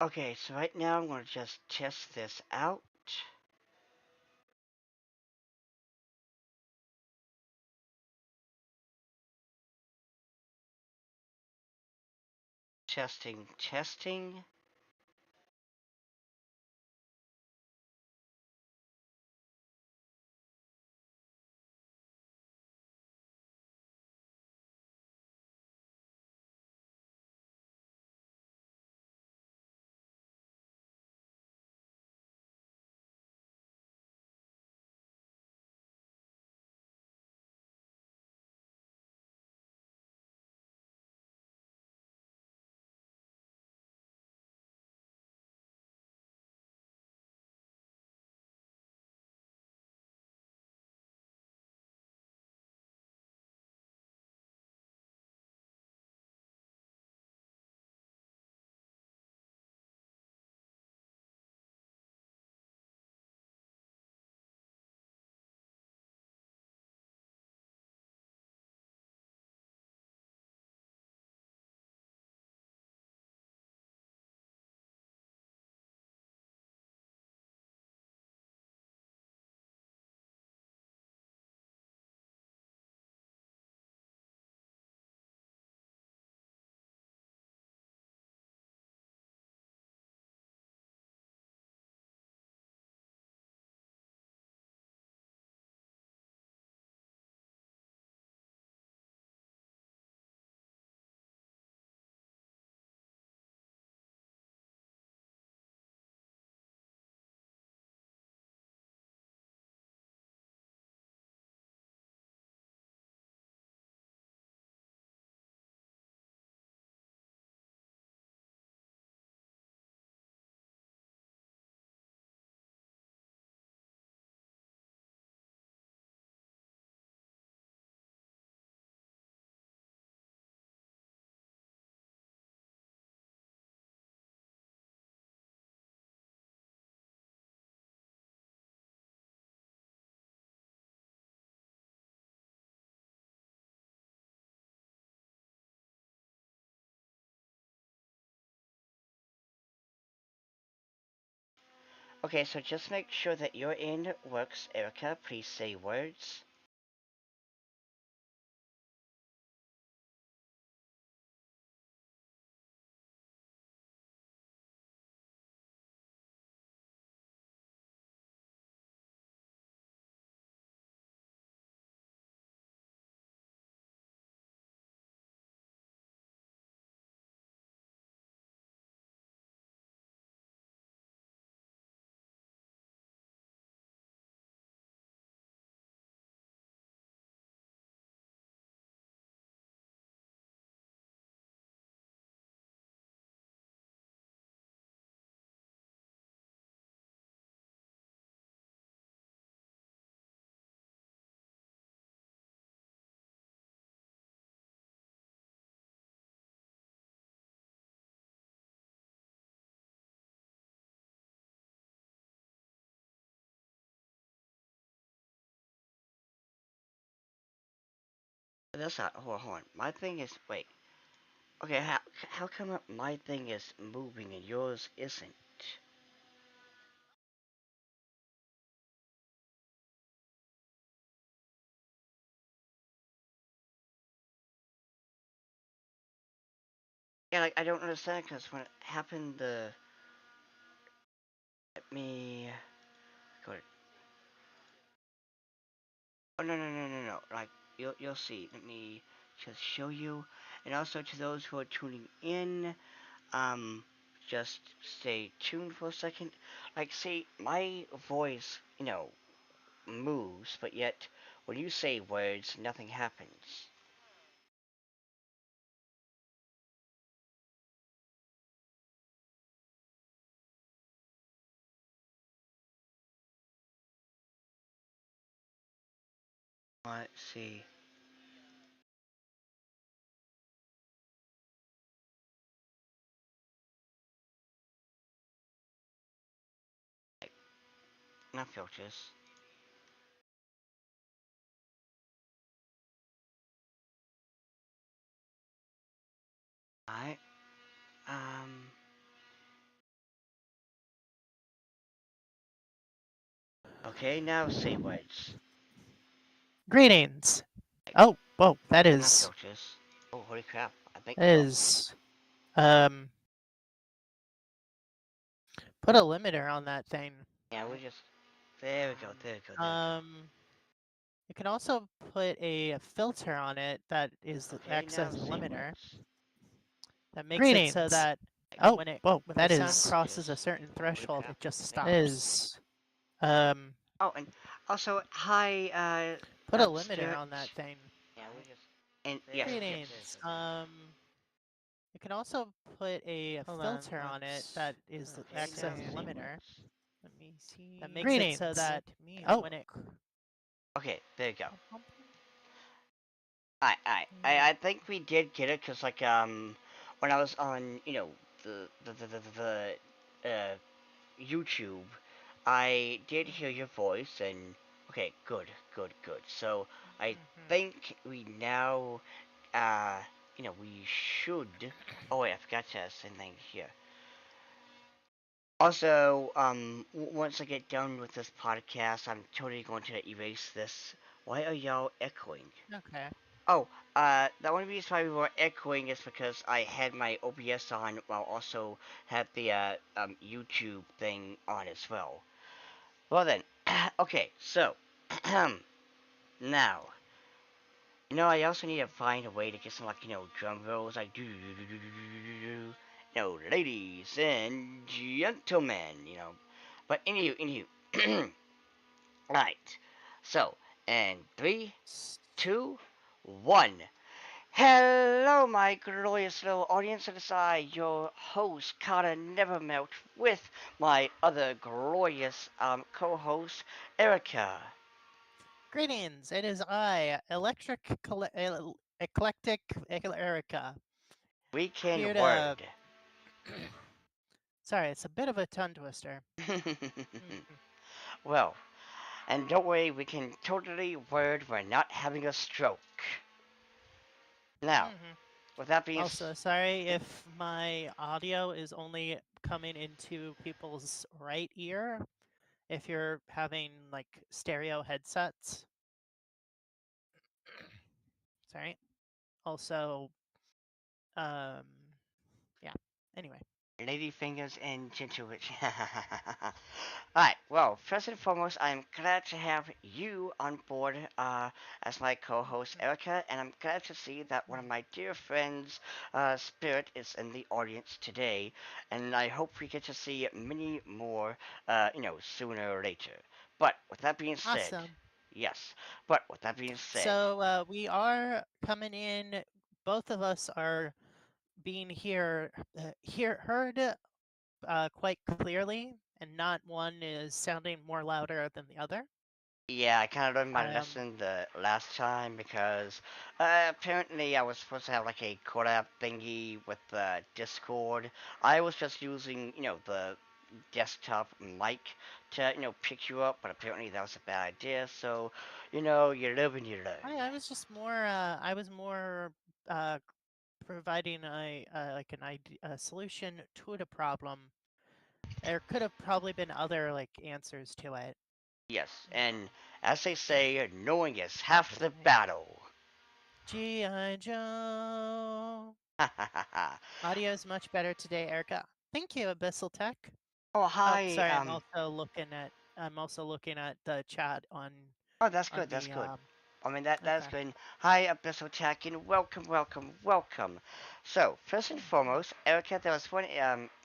Okay, so right now I'm going to just test this out. Testing, testing. Okay, so just make sure that your end works, Erica. Please say words. That's not. Hold on. My thing is. Wait. Okay, how come my thing is moving and yours isn't? Yeah, like I don't understand because when it happened, the let me go. Oh no. Like you'll see. Let me just show you, and also to those who are tuning in, um, just stay tuned for a second. Like, see, my voice, moves, but yet when you say words, nothing happens. Let's see. Not filters. Alright. Um. Okay, now say words. Greetings. Like, Oh, whoa, not filters. Oh, holy crap! I think. that Oh, is, um, put a limiter on that thing. yeah, we just. There we go. There we go. There we go. Um, you can also put a filter on it that Okay, acts now as a say limiter words. that makes it so that Like, oh, whoa, not that filters. is, Just. crosses a certain Holy threshold, crap! it just I think. stops. Um, Oh, and also hi, put a limiter Spirit. on that thing. Yeah, we just. And yes, yes. Greetings. You can also put a filter on it that Okay, acts now as a say limiter words. that makes it so that oh, when it Okay, there you go. I think we did get it because when I was on the YouTube, I did hear your voice and okay, good, good, good. So I Mhm. think we now uh we should. Oh wait, I forgot to say something here. Also, once I get done with this podcast, I'm totally going to erase this. Why are y'all echoing? Okay. Oh, the only reason why we were echoing is because I had my OBS on while also had the YouTube thing on as well. Well then, okay, so now, I also need to find a way to get some like drum rolls like do do do do do do. Ladies and gentlemen, But anywho, right. So, and three, two, one. Hello, my glorious little audience. It is I, your host, Carter Nevermelt, with my other glorious co-host, Erica. Greetings. It is I, Eclectic Erica, here Weekend to. word. Sorry, it's a bit of a tongue twister. Mhm. Well, and don't worry, we can totally word we're not having a stroke. Now, Mhm. with that being Also, sorry if my audio is only coming into people's right ear. If you're having like stereo headsets, sorry. Also, um, yeah. Anyway. lady fingers and gentle witch. Alright, well, first and foremost, I'm glad to have you on board as my co host, Mhm. Erica, and I'm glad to see that one of my dear friends, Spirit, is in the audience today, and I hope we get to see many more, sooner or later. But with that being said, Awesome. yes, but with that being said, So we are coming in. Both of us are being heard quite clearly, and not one is sounding more louder than the other. yeah, I kind of learned my Um, lesson the last time because apparently I was supposed to have like a collab thingy with Discord. I was just using, the desktop mic to, pick you up, but apparently that was a bad idea. So, you live and you learn. I was just more. I was more uh, providing like a solution to the problem. There could have probably been other like answers to it. Yes, and as they say, knowing is half the battle. G.I. Joe. Ha ha ha ha. Audio is much better today, Erica. Thank you, Abyssal Tech. Oh, Oh, hi. sorry. I'm also looking at the chat Oh, that's good. on That's the good. I mean, that's Okay. good. Hi, Abyssal Tech, and welcome, welcome, welcome. So, first and Mhm, foremost, Erica, there was one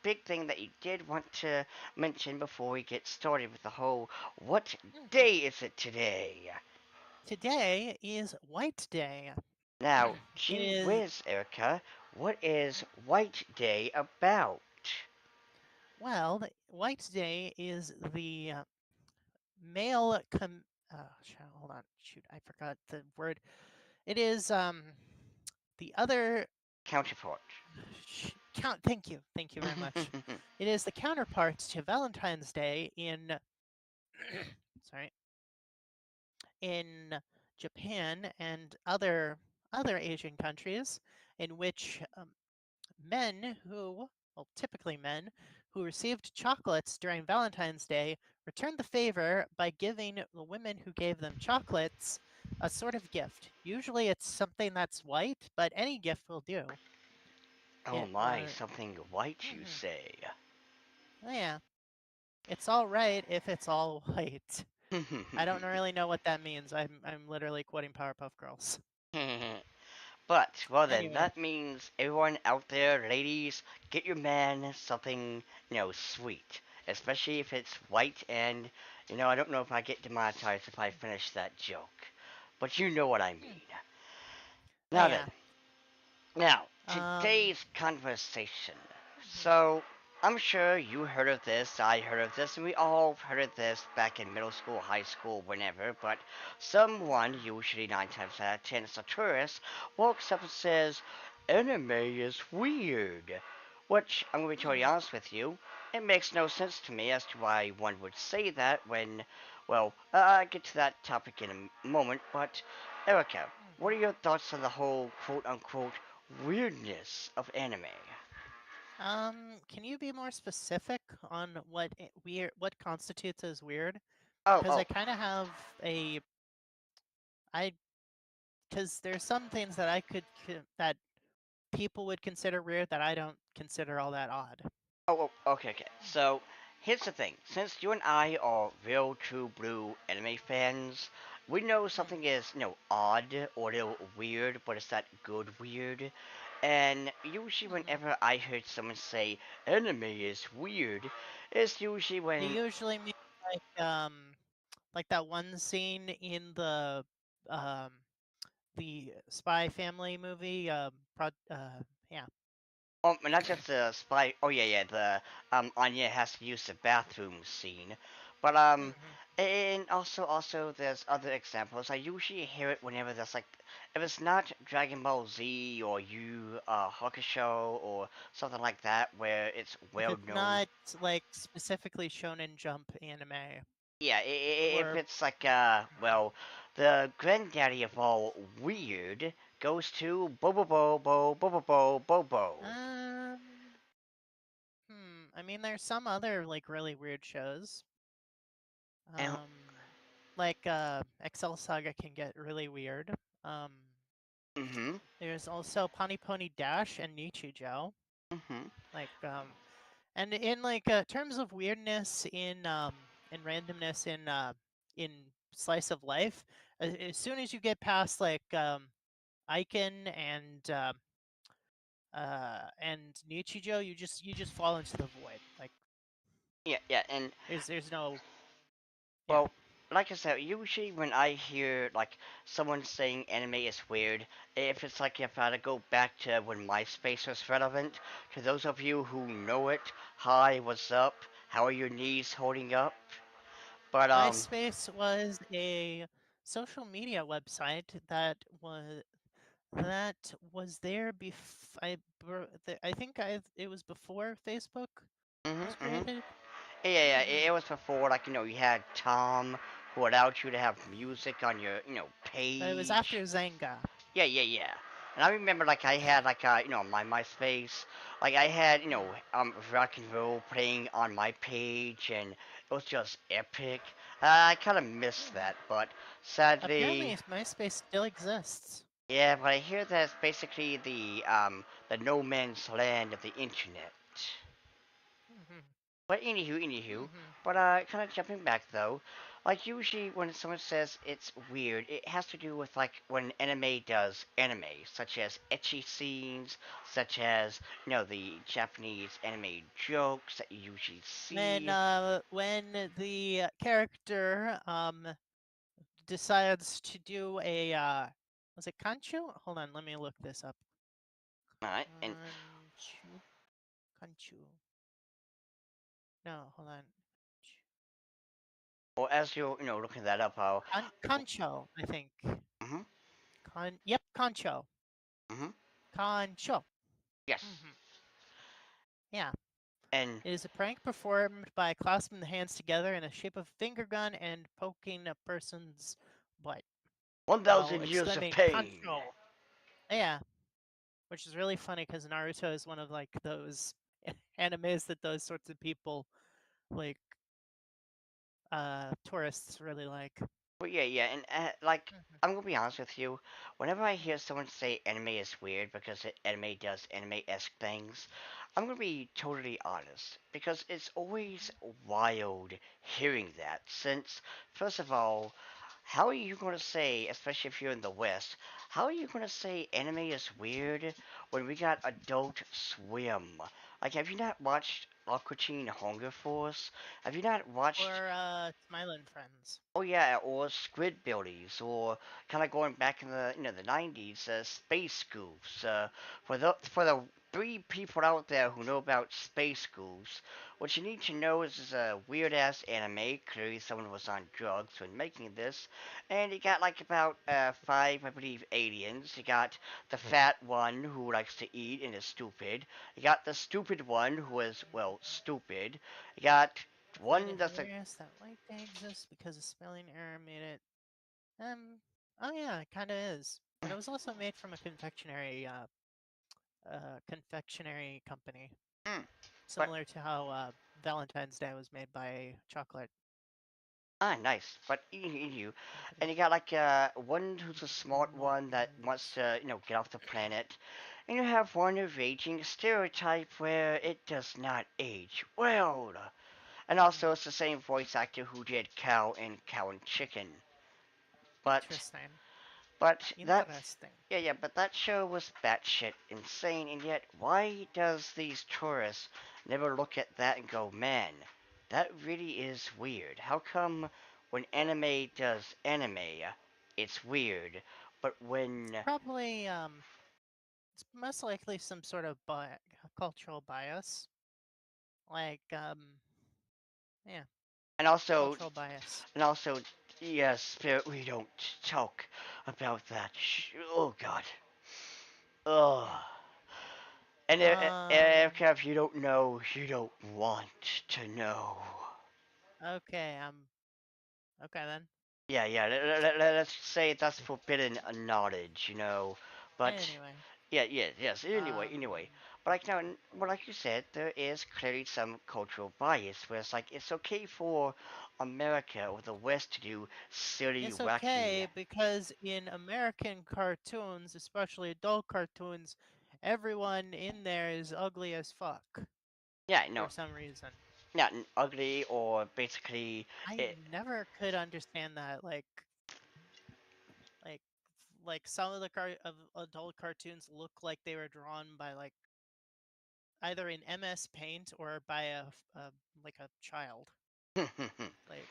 big thing that you did want to mention before we get started with the whole what mhm. day is it today? Today is White Day. Now, It gee is whiz, Erica, what is White Day about? White Day is the male hold on. Shoot, I forgot the word. It is the other Counterpart. count. Thank you very much. It is the counterpart to Valentine's Day in sorry, in Japan and other Asian countries, in which men who, well, typically men who received chocolates during Valentine's Day returned the favor by giving the women who gave them chocolates a sort of gift. Usually it's something that's white, but any gift will do. Oh It my, something white, you mhm. say? Oh yeah, it's all right if it's all white. I don't really know what that means. I'm literally quoting Powerpuff Girls. But, well then, Anyway, that means everyone out there, ladies, get your man something, sweet. Especially if it's white and, I don't know if I get demonetized if I finish that joke. But you know what I hmm, mean. oh Now yeah. then, now, Um, today's conversation. mhm, So, I'm sure you heard of this, I heard of this, and we all heard of this back in middle school, high school, whenever, but someone, mhm, usually 9 times out of 10 it's a tourist, walks up and says, anime is weird. Which, I'm going to be totally mhm, honest with you, it makes no sense to me as to why one would say that when, well, I'll get to that topic in a moment, but Erica, what mhm. are your thoughts on the whole quote unquote weirdness of anime? Can you be more specific on what constitutes as weird? Oh, Because I oh, kind of have I, because there's some things that that people would consider weird that I don't consider all that odd. oh, okay, okay. So, here's the thing. Since you and I are real true blue anime fans, we know something Mhm, is, odd or a little weird, but it's that good weird. And usually, mhm. whenever I heard someone say anime is weird, it's usually You when usually mean like that one scene in um the Spy Family movie. Yeah. Not just the spy. Oh yeah, yeah. The Anya has to use the bathroom scene, but Mhm. and also there's other examples. I usually hear it whenever there's like, if it's not Dragon Ball Z or Yu Hakusho or something like that, where it's If well it's known. not like specifically Shonen Jump anime Yeah, if or it's like Mhm. well, the granddaddy of all weird goes to Bobo Bobo Bobo Bobo Bobo. um I mean there's some other like really weird shows. And Like Excel Saga can get really weird. Um mm-hmm, there's also Pony Pony Dash and Nichijou. mm-hmm. Like and in like terms of weirdness in randomness in slice of life, as soon as you get past like Icon and Nichijou, you just fall into the void. Like Yeah, yeah, and there's no yeah. well, like I said, usually when I hear like someone saying anime is weird, if it's like if I had to go back to when MySpace was relevant, to those of you who know it, hi, what's up? How are your knees holding up? But MySpace was a social media website that was there I think it was before Facebook was mhm. created. Yeah, yeah, yeah, Hmm it was before like you had Tom, who allowed you to have music on your But it was after page. Zanga. Yeah, yeah, yeah. And I remember like I had like my MySpace, like I had Hmm. rock and roll playing on my page, and it was just epic. I kind of miss hmm that, but Apparently, sadly, MySpace still exists. yeah. But I hear that's basically the no man's land of the internet. Hmm But anywho, hmm but kind of jumping back though, like usually when someone says it's weird, it has to do with like when anime does anime, such as etchy scenes, such as the Japanese anime jokes that you usually see. When the character decides to do a was it kanchu? Hold on, let me look this up. All right, and Kanchu, kanchu. No, hold on. well, as you're looking that up, I'll. Kancho, I think. Mhm, Yep, kancho. mhm, Kancho. yes, hmm Yeah. and It is a prank performed by clasping the hands together in the shape of a finger gun and poking a person's butt while 1,000 years of exclaiming pain. "Kancho!" Yeah, which is really funny because Naruto is one of like those animes that those sorts of people like tourists really like. But yeah, and like Mhm. I'm gonna be honest with you. Whenever I hear someone say anime is weird because anime does anime-esque things, I'm gonna be totally honest because it's always wild hearing that. Since first of all, how are you gonna say, especially if you're in the West, how are you gonna say anime is weird when we got Adult Swim? Like, have you not watched Aqua Teen Hunger Force? Have you not watched Or Smiling Friends. Oh yeah, or squid billies, or kind of going back in the the 90s, space goofs. For the three people out there who know about space goofs, what you need to know is a weird ass anime. Clearly, someone was on drugs when making this, and you got like about five, I believe, aliens. You got the fat one who likes to eat and is stupid. You got the stupid one who is well stupid. You got I find one it that's a hilarious that white day exists because a spelling error made it. Um. Oh yeah, it kind of is. And it was also made from a confectionery company, mm, but similar to how Valentine's Day was made by a chocolate Nice. But you, and company. you got like one who's a smart one that wants Valentine's. to, get off the planet, and you have one of aging stereotype where it does not age well. And also, it's the same voice actor who did Cow and Chicken. But Interesting. but that Interesting. yeah, but that show was batshit insane, and yet why does these tourists never look at that and go, man, that really is weird. How come when anime does anime, it's weird, but when Probably it's most likely some sort of cultural bias. Like yeah, and also cultural bias. and also yes, Spirit, we don't talk about that. Oh God. Ugh. And if you don't know, you don't want to know. Okay, okay then. Yeah. Let's say that's forbidden knowledge. But Anyway, yes. Anyway. um, But like now, well, like you said, there is clearly some cultural bias where it's like it's okay for America or the West to do silly, it's wacky. okay because in American cartoons, especially adult cartoons, everyone in there is ugly as fuck Yeah, for no, some reason. not ugly or basically. I It, never could understand that. Like, like some of the adult cartoons look like they were drawn by like either in MS Paint or by like a child. Like,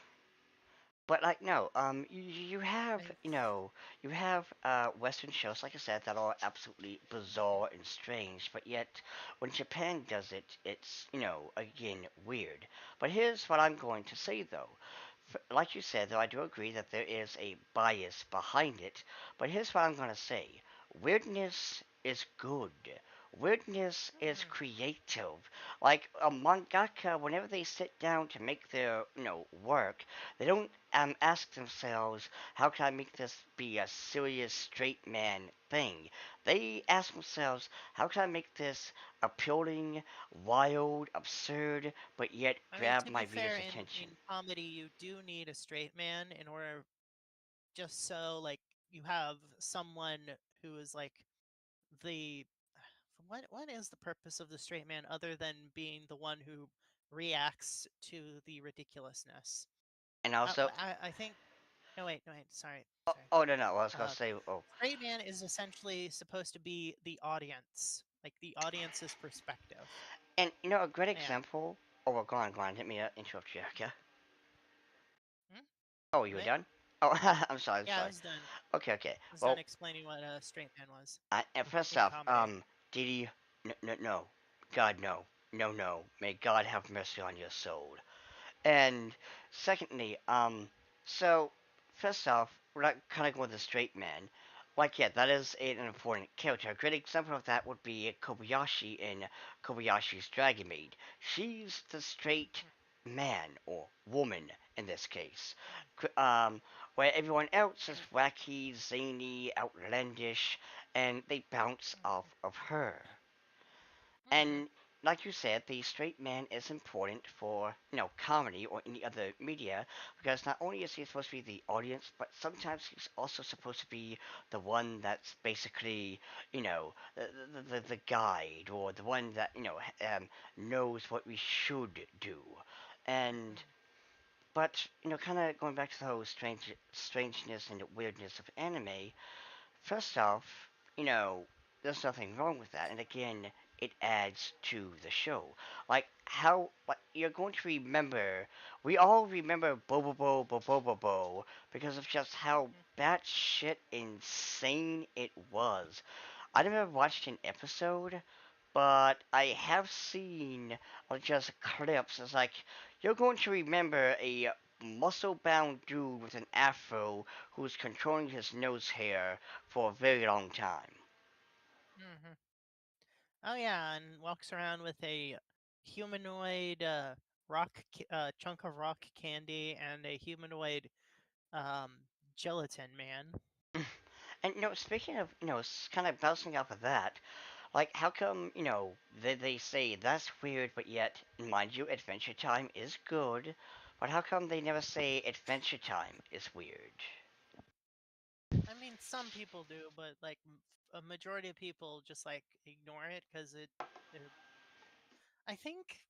But like no, you have I Western shows like I said that are absolutely bizarre and strange, but yet when Japan does it, it's again weird. But here's what I'm going to say though. Like you said, though, I do agree that there is a bias behind it. But here's what I'm going to say: weirdness is good. Weirdness is mm, creative. Like a mangaka, whenever they sit down to make their work, they don't ask themselves, how can I make this be a serious straight man thing? They ask themselves, how can I make this appealing, wild, absurd, but yet I mean, grab to my be fair, reader's in attention? comedy, you do need a straight man in order just so like you have someone who is like the what is the purpose of the straight man other than being the one who reacts to the ridiculousness? And also, I think no wait, sorry. oh no, no, I was gonna Uh, say, oh, straight man is essentially supposed to be the audience, like the audience's perspective. and a great Yeah. example. Oh, well, go on, let me interrupt you, okay? Hmm? Oh, you were Wait. done? Oh, I'm sorry, I'm Yeah, I sorry. was done. Okay. I was done Well, explaining what a straight man was first in off, comedy. did he? No, God, no. May God have mercy on your soul. And secondly, so first off, we're not kind of going with the straight man. Like, yeah, that is an important character. A great example of that would be Kobayashi in Kobayashi's Dragon Maid. She's the straight Mhm, man or woman in this case, where everyone else is wacky, zany, outlandish, and they bounce mhm, off of her. mhm, And like you said, the straight man is important for comedy or any other media because not only is he supposed to be the audience, but sometimes he's also supposed to be the one that's basically the guide or the one that knows what we should do, and Mhm. but kind of going back to the whole strangeness and weirdness of anime. First off, there's nothing wrong with that. And again, it adds to the show. Like how like you're going to remember we all remember Bobobo Bobobo because of just how Mhm. batshit insane it was. I never watched an episode, but I have seen just clips. It's like you're going to remember a muscle-bound dude with an afro who's controlling his nose hair for a very long time. Mhm. Oh yeah, and walks around with a humanoid chunk of rock candy and a humanoid gelatin man. And speaking of kind of bouncing off of that, like how come they say that's weird, but yet mind you, Adventure Time is good, but how come they never say Adventure Time is weird? I mean, some people do, but like a majority of people just like ignore it because it. I think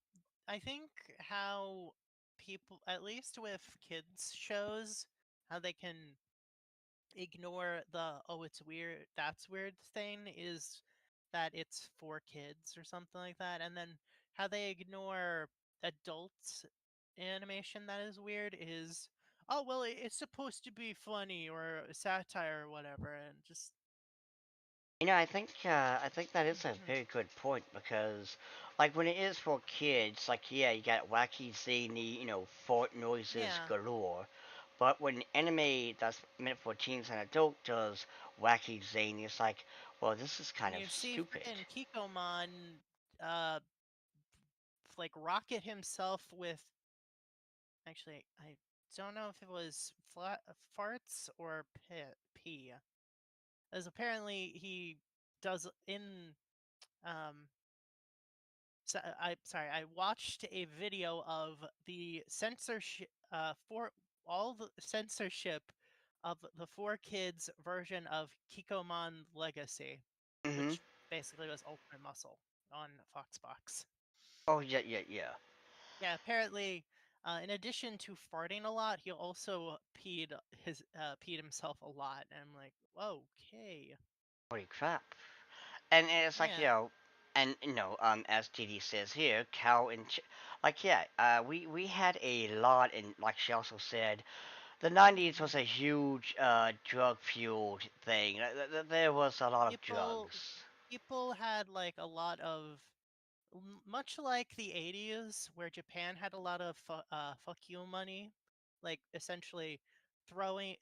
I think how people, at least with kids shows, how they can ignore the "oh it's weird, that's weird" thing is that it's for kids or something like that, and then how they ignore adult animation that is weird is, oh well, it's supposed to be funny or satire or whatever, and just I think that is a very good point because, like, when it is for kids, like, yeah, you got wacky, zany, fart noises yeah. galore. But when anime that's meant for teens and adult does wacky, zany, it's like, well, this is And kind of you see stupid. freaking Kikomon uh like rocket himself with, actually I don't know if it was farts or pee. As apparently he does in um so I watched a video of the censorship for all the censorship of the four kids version of Kikomon Legacy, Hmm. which basically was Ultimate Muscle on Foxbox. Oh yeah, yeah, yeah. Yeah, apparently, in addition to farting a lot, he also peed himself a lot, and I'm like, whoa, okay, Holy crap! And it's like yeah. and as TD says here, cow and like yeah, we had a lot, and like she also said, the 90s Mhm. was a huge drug fueled thing. There was a lot of People drugs. people had like a lot of, much like the 80s where Japan had a lot of fuck you money, like essentially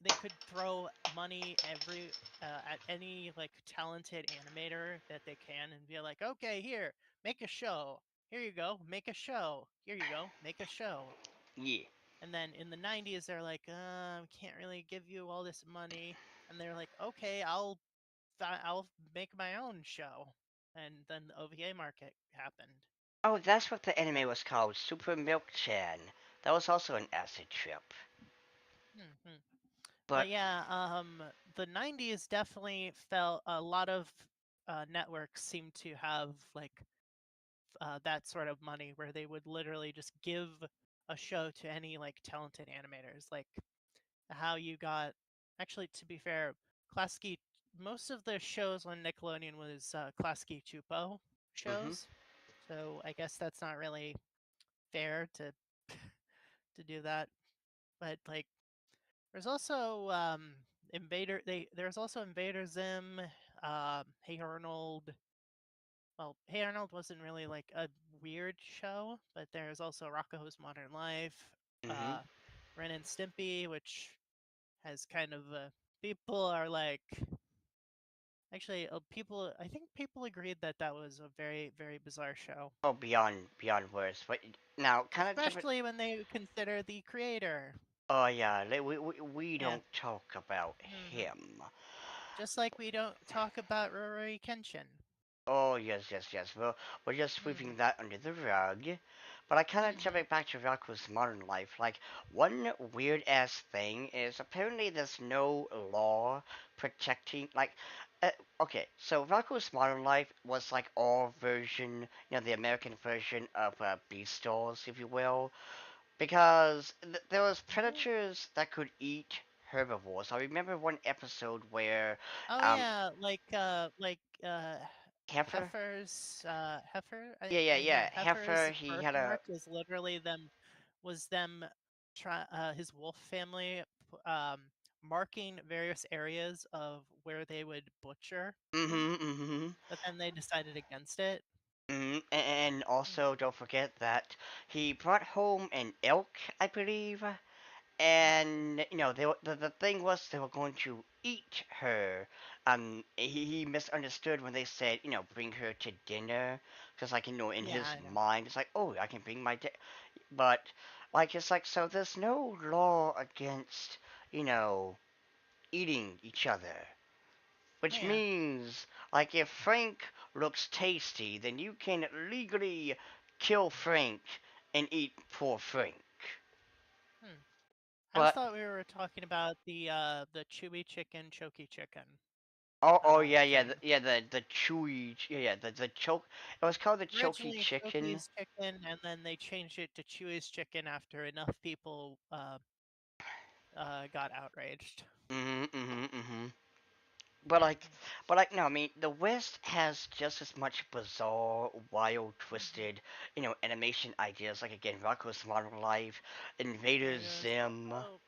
they could throw money at any like talented animator that they can and be like, okay, here, make a show. Here you go, make a show. Here you go, make a show. Yeah. And then in the 90s, they're like, we can't really give you all this money. And they're like, okay, I'll make my own show. And then the OVA market happened. Oh, that's what the So, anime was called, Super Milk Chan. That was also an acid trip. mhm. But But yeah, the 90s definitely felt a lot of networks seem to have like that sort of money where they would literally just give a show to any like talented animators. Like how you got, actually, to be fair, Klasky, most of the shows on Nickelodeon was Klasky Chupo mhm. shows. So I guess that's not really fair to to do that. But like there's also there's also Invader Zim, Hey Arnold. Well, Hey Arnold wasn't really like a weird show, but there's also Rocko's Modern Life, Mhm. uh Ren and Stimpy, which has kind of people are like, actually, I think people agreed that that was a very, very bizarre show, Oh, beyond words. But now, kind of jumping. especially when they consider the creator. Oh yeah, we Yeah. don't talk about Hmm. him. Just like we don't talk about Rory Kenshin. Oh yes, yes, yes. Well, we're just sweeping Mm, that under the rug. But I kind of jump mm-hmm. it back to Rocco's modern life. Like one weird ass thing is apparently there's no law protecting. Okay, so Rocco's modern life was like our version, the American version of Beastars, if you will, because there was Mm-hmm. predators that could eat herbivores. I remember one episode where Oh um yeah, heifer. heifer. Yeah, Heifer's heifer. He had a birthmark is literally them his wolf family marking various areas of where they would butcher, mm-hmm. but then they decided against it. And Mm. also don't forget that he brought home an elk, I believe. Mm. And the thing was they were going to eat her. He misunderstood when they said bring her to dinner, because like in Yeah, his I know. mind it's like, oh, I can bring but like it's like, so there's no law against you know eating each other. Oh Which yeah. means, like, if Frank looks tasty, then you can legally kill Frank and eat poor Frank. Hmm. I just But thought we were talking about the chewy chicken, choky chicken oh yeah, thing. the chewy, the choke. It was called the choky Originally chicken. Choki's chicken, and then they changed it to Chewy's chicken after enough people got outraged. Mm-hmm. But like, Mm-hmm. no, I mean, the West has just as much bizarre, wild, Mm-hmm. twisted, animation ideas. Like again, Rocko's Modern Life, Invader There's Zim, also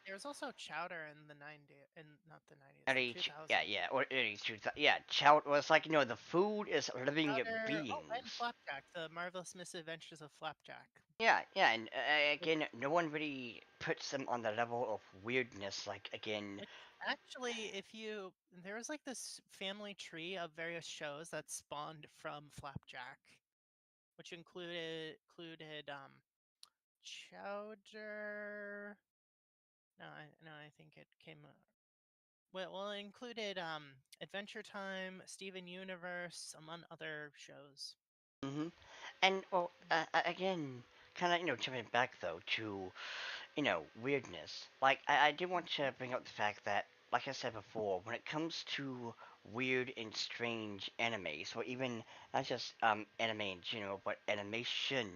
there's also Chowder in the 90s, and not the 90s, the early, yeah, 2000s. or early 2000, yeah. Chow was like, the food is living Chowder, oh, and beings. Flapjack, the Marvelous Misadventures of Flapjack. Yeah, and Which, again, no one really puts them on the level of weirdness. Like again, which actually, if you there was like this family tree of various shows that spawned from Flapjack, which included Chowder. No, I think it came. Well, it included Adventure Time, Steven Universe, among other shows. hmm and well, Mm. again, kind of jumping back though to weirdness. Like I did want Mhm. to bring up the fact that, like I said before, when it comes to weird and strange animes, or even not just anime in general, but animation,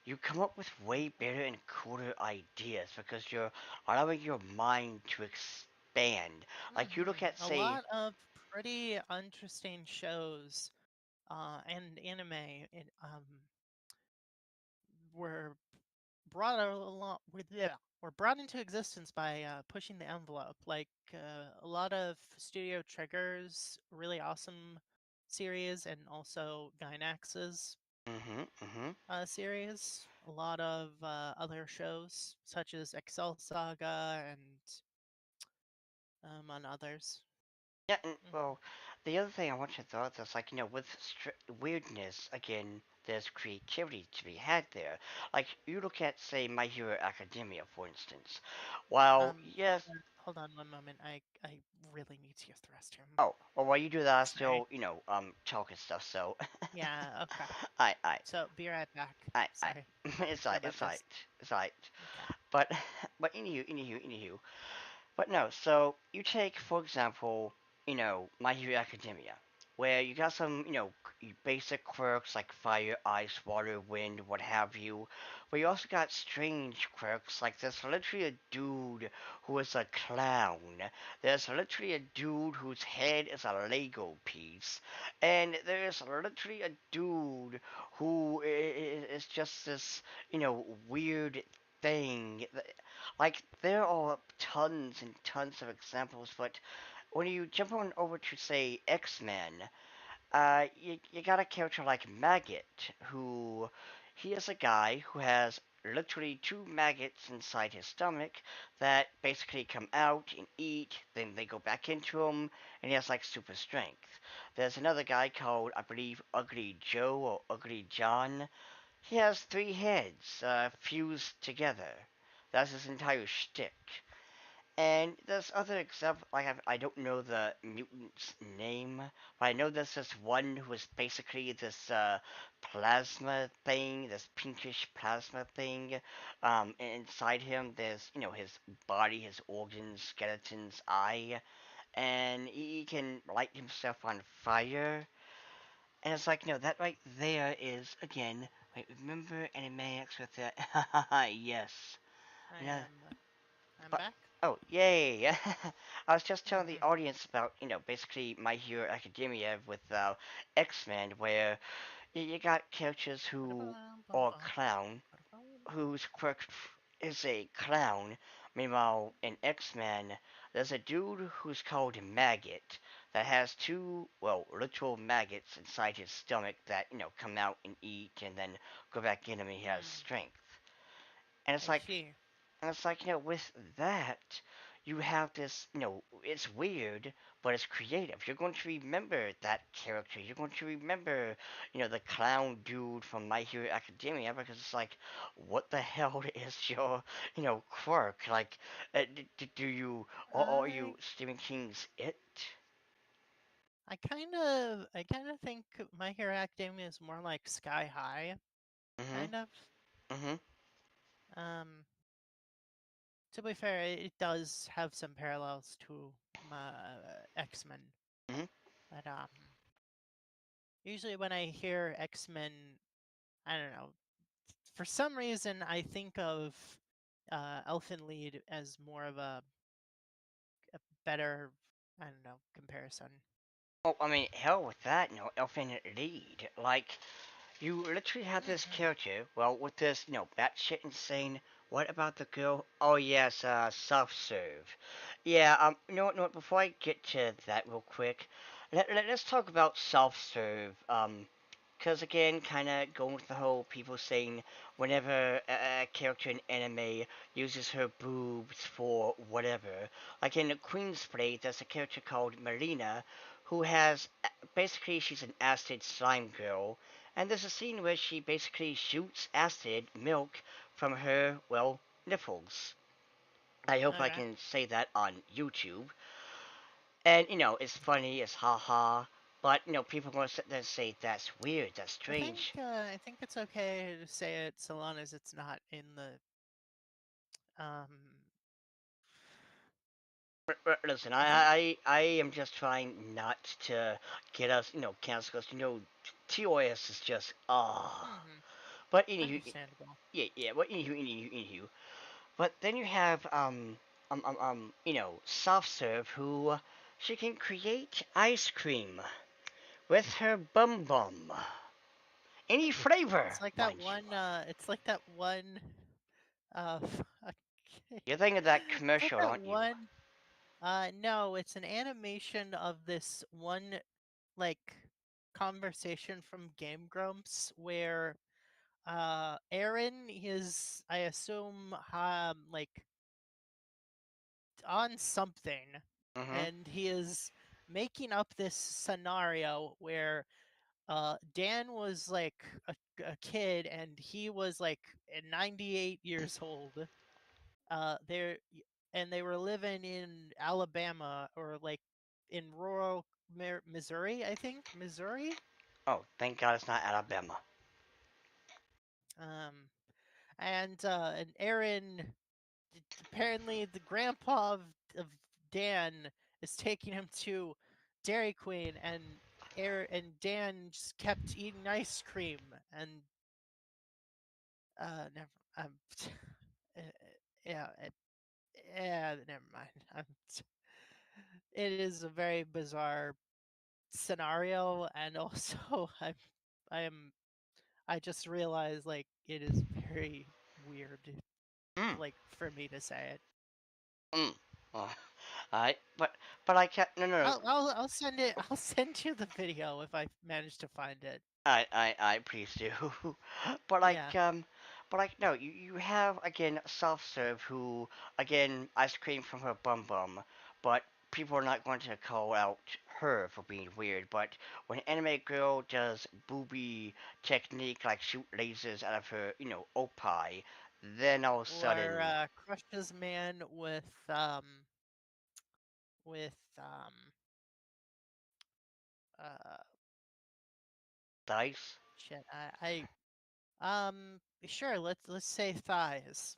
you come up with way better and cooler ideas because you're allowing your mind to expand. Like you look at, A say, lot of pretty interesting shows and anime were were brought into existence by pushing the envelope. Like a lot of Studio Trigger's really awesome series, and also Gainax's mm-hmm. series. A lot of other shows such as Excel Saga and on others. Yeah, and Hmm. well, the other thing I want to throw out is like, with weirdness, again, there's creativity to be had there. Like, you look at, say, My Hero Academia, for instance. While, yes, Hold on one moment. I really need to use the restroom. oh, well, while you do that, I Sorry. still, talk and stuff, so. Yeah. Okay. I, So be right back. I. Sorry. It's Sorry alright, about it's alright, this. it's alright. Okay. But, anywho. But no, so you take, for example, My Hero Academia, where you got some, basic quirks like fire, ice, water, wind, what have you, but you also got strange quirks like there's literally a dude who is a clown, there's literally a dude whose head is a Lego piece, and there's literally a dude who is just this, weird thing. Like there are tons and tons of examples, but when you jump on over to say X-Men, you got a character like Maggot, who he is a guy who has literally two maggots inside his stomach that basically come out and eat, then they go back into him, and he has like super strength. There's another guy called, I believe, Ugly Joe or Ugly John. He has three heads fused together. That's his entire shtick. And there's other example. I don't know the mutant's name, but I know there's this one who is basically this plasma thing, this pinkish plasma thing. And inside him, there's his body, his organs, skeleton's eye, and he can light himself on fire. And it's like, no, that right there is again. Wait, remember Animaniacs with that? Yes. I You know, am. I'm but back. oh, yay! I was just telling the Mm-hmm. audience about, basically My Hero Academia with X-Men, where you got characters who are clown, whose quirk is a clown. Meanwhile, in X-Men, there's a dude who's called Maggot that has two, well, literal maggots inside his stomach that, come out and eat and then go back in him and he has Hmm. strength. And it's I like, see. with that, you have this, it's weird, but it's creative. You're going to remember that character. You're going to remember, the clown dude from My Hero Academia because it's like, what the hell is your, quirk? Like, do you, or are I you Stephen King's It? I kind of think My Hero Academia is more like Sky High, Mm-hmm. kind of. Mm-hmm. Um, to be fair, it does have some parallels to X-Men, Mm-hmm. but usually when I hear X-Men, I don't know, for some reason I think of Elfen Lied as more of a better, I don't know, comparison. Oh, I mean, hell with that, Elfin Lead. Like, you literally have this Hmm. character, well, with this, batshit insane. What about the girl? Oh, yes, self serve. Yeah, before I get to that real quick, let's talk about self serve. Because again, kind of going with the whole people saying whenever a character in anime uses her boobs for whatever. Like in Queen's Play, there's a character called Marina who has basically she's an acid slime girl, and there's a scene where she basically shoots acid milk from her, well, nipples. I hope I Okay. can say that on YouTube. And, it's funny, it's haha, but, people are going to sit there and say that's weird, that's strange. I think it's okay to say it so long as it's not in the um. Listen, I think. I am just trying not to get us, cancel us. TOS is just, Hmm. But anywho, Understandable. yeah, yeah, but anywho. But then you have soft serve who she can create ice cream with her bum bum. Any flavor, It's like that mind you. one. It's like that one. Okay. You're thinking of that It's like commercial, that aren't you? one. No, it's an animation of this one like conversation from Game Grumps where Aaron is, I assume, like on something, Mm-hmm. and he is making up this scenario where Dan was like a kid and he was like 98 years old. They're and they were living in Alabama or like in rural Missouri, I think. Missouri? Oh, thank God it's not Alabama. Um and Aaron, apparently the grandpa of Dan is taking him to Dairy Queen, and Dan just kept eating ice cream and never uh, yeah yeah, never mind. It is a very bizarre scenario, and also I am I just realized like it is very weird, Mm, like for me to say it. mm. Oh, alright, but I can't. No, no, no. I'll send it. I'll send you the video if I manage to find it. I please do. but Yeah. no, you have again self serve who again ice cream from her bum bum, but people are not going to call out her for being weird. But when anime girl does booby technique like shoot lasers out of her, opie, then all of a Or sudden, crushes man with with uh Dice. shit. Sure. Let's say thighs.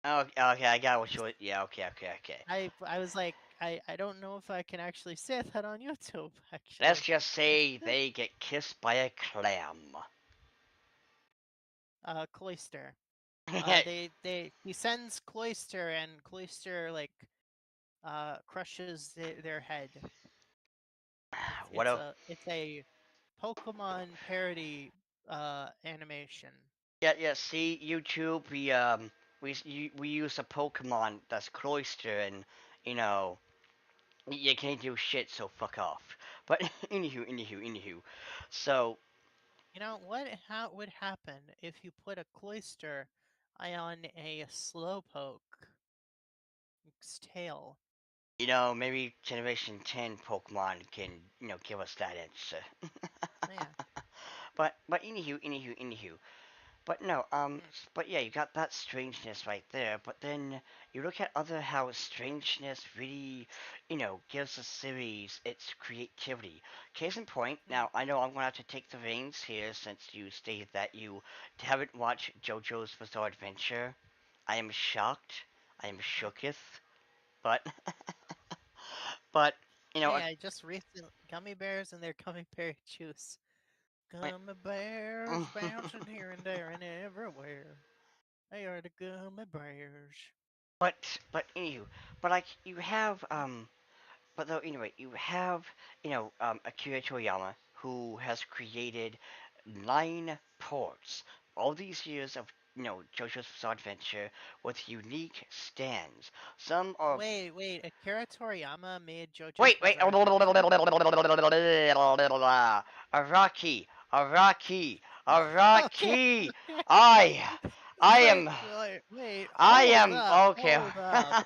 Oh, okay, I got what you. Yeah, okay, okay, okay. I was like, I don't know if I can actually say that on YouTube. Let's Actually, just say they get kissed by a clam. Cloister. He sends Cloister, and Cloister like crushes their head. What a It's a Pokemon parody animation. yeah, yeah. See YouTube, we use a Pokemon that's cloister, and you know you can't do shit, so fuck off. But anywho. So You know what? How would happen if you put a Cloister on a Slowpoke's tail? maybe Generation 10 Pokemon can give us that answer. Yeah. but anywho. But no, Mm, but yeah, you got that strangeness right there. But then you look at other how strangeness really, gives a series its creativity. Case in point, mm. now I know I'm gonna have to take the reins here since you stated that you haven't watched JoJo's Bizarre Adventure. I am shocked. I am Mhm. shooketh. But, but you know, Hey, I just recently gummy bears and their gummy berry juice. Gummy bears bouncing here and there and everywhere. They are the gummy bears. but anywho, but like you have But though, anyway, you have, Akira Toriyama, who has created 9 ports. All these years of, JoJo's Bizarre Adventure with unique stands. Some are. Wait. Akira Toriyama made JoJo's Wait, wait. Bizarre Adventure? Okay, Araki. okay. I, I am, Wait. I Hold am up, okay. hold up.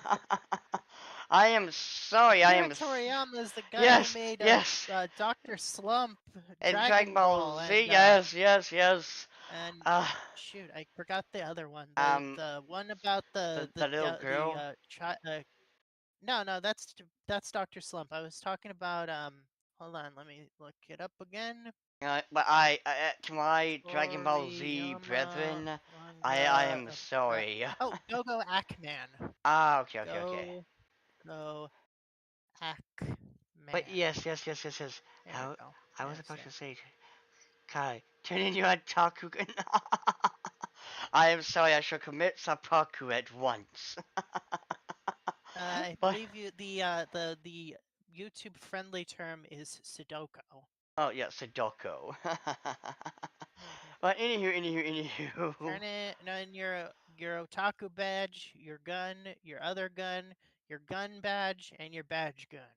I am sorry. I Akira am. Toriyama is the guy who Yes, made yes. Dr. Slump, And Dragon Dragon Ball Ball, Z, yes. and Uh, shoot, I forgot the other one. um, The one about the little girl. no, that's Dr. Slump. I was talking about hold on, let me look it up again. But to my Dragon Ball Z Toriyama brethren, I manga. am sorry. Oh, Go Ackman. Ah, okay. Go Go But Ackman. yes. There we How go. I was There's about to him. say, Kai, turn in your taku. I am sorry. I shall commit seppuku at once. I but believe the YouTube friendly term is Sudoku. oh yeah, Sudoku. Mhm. But anywho. Turn it on your otaku badge, your gun, your other gun, your gun badge, and your badge gun.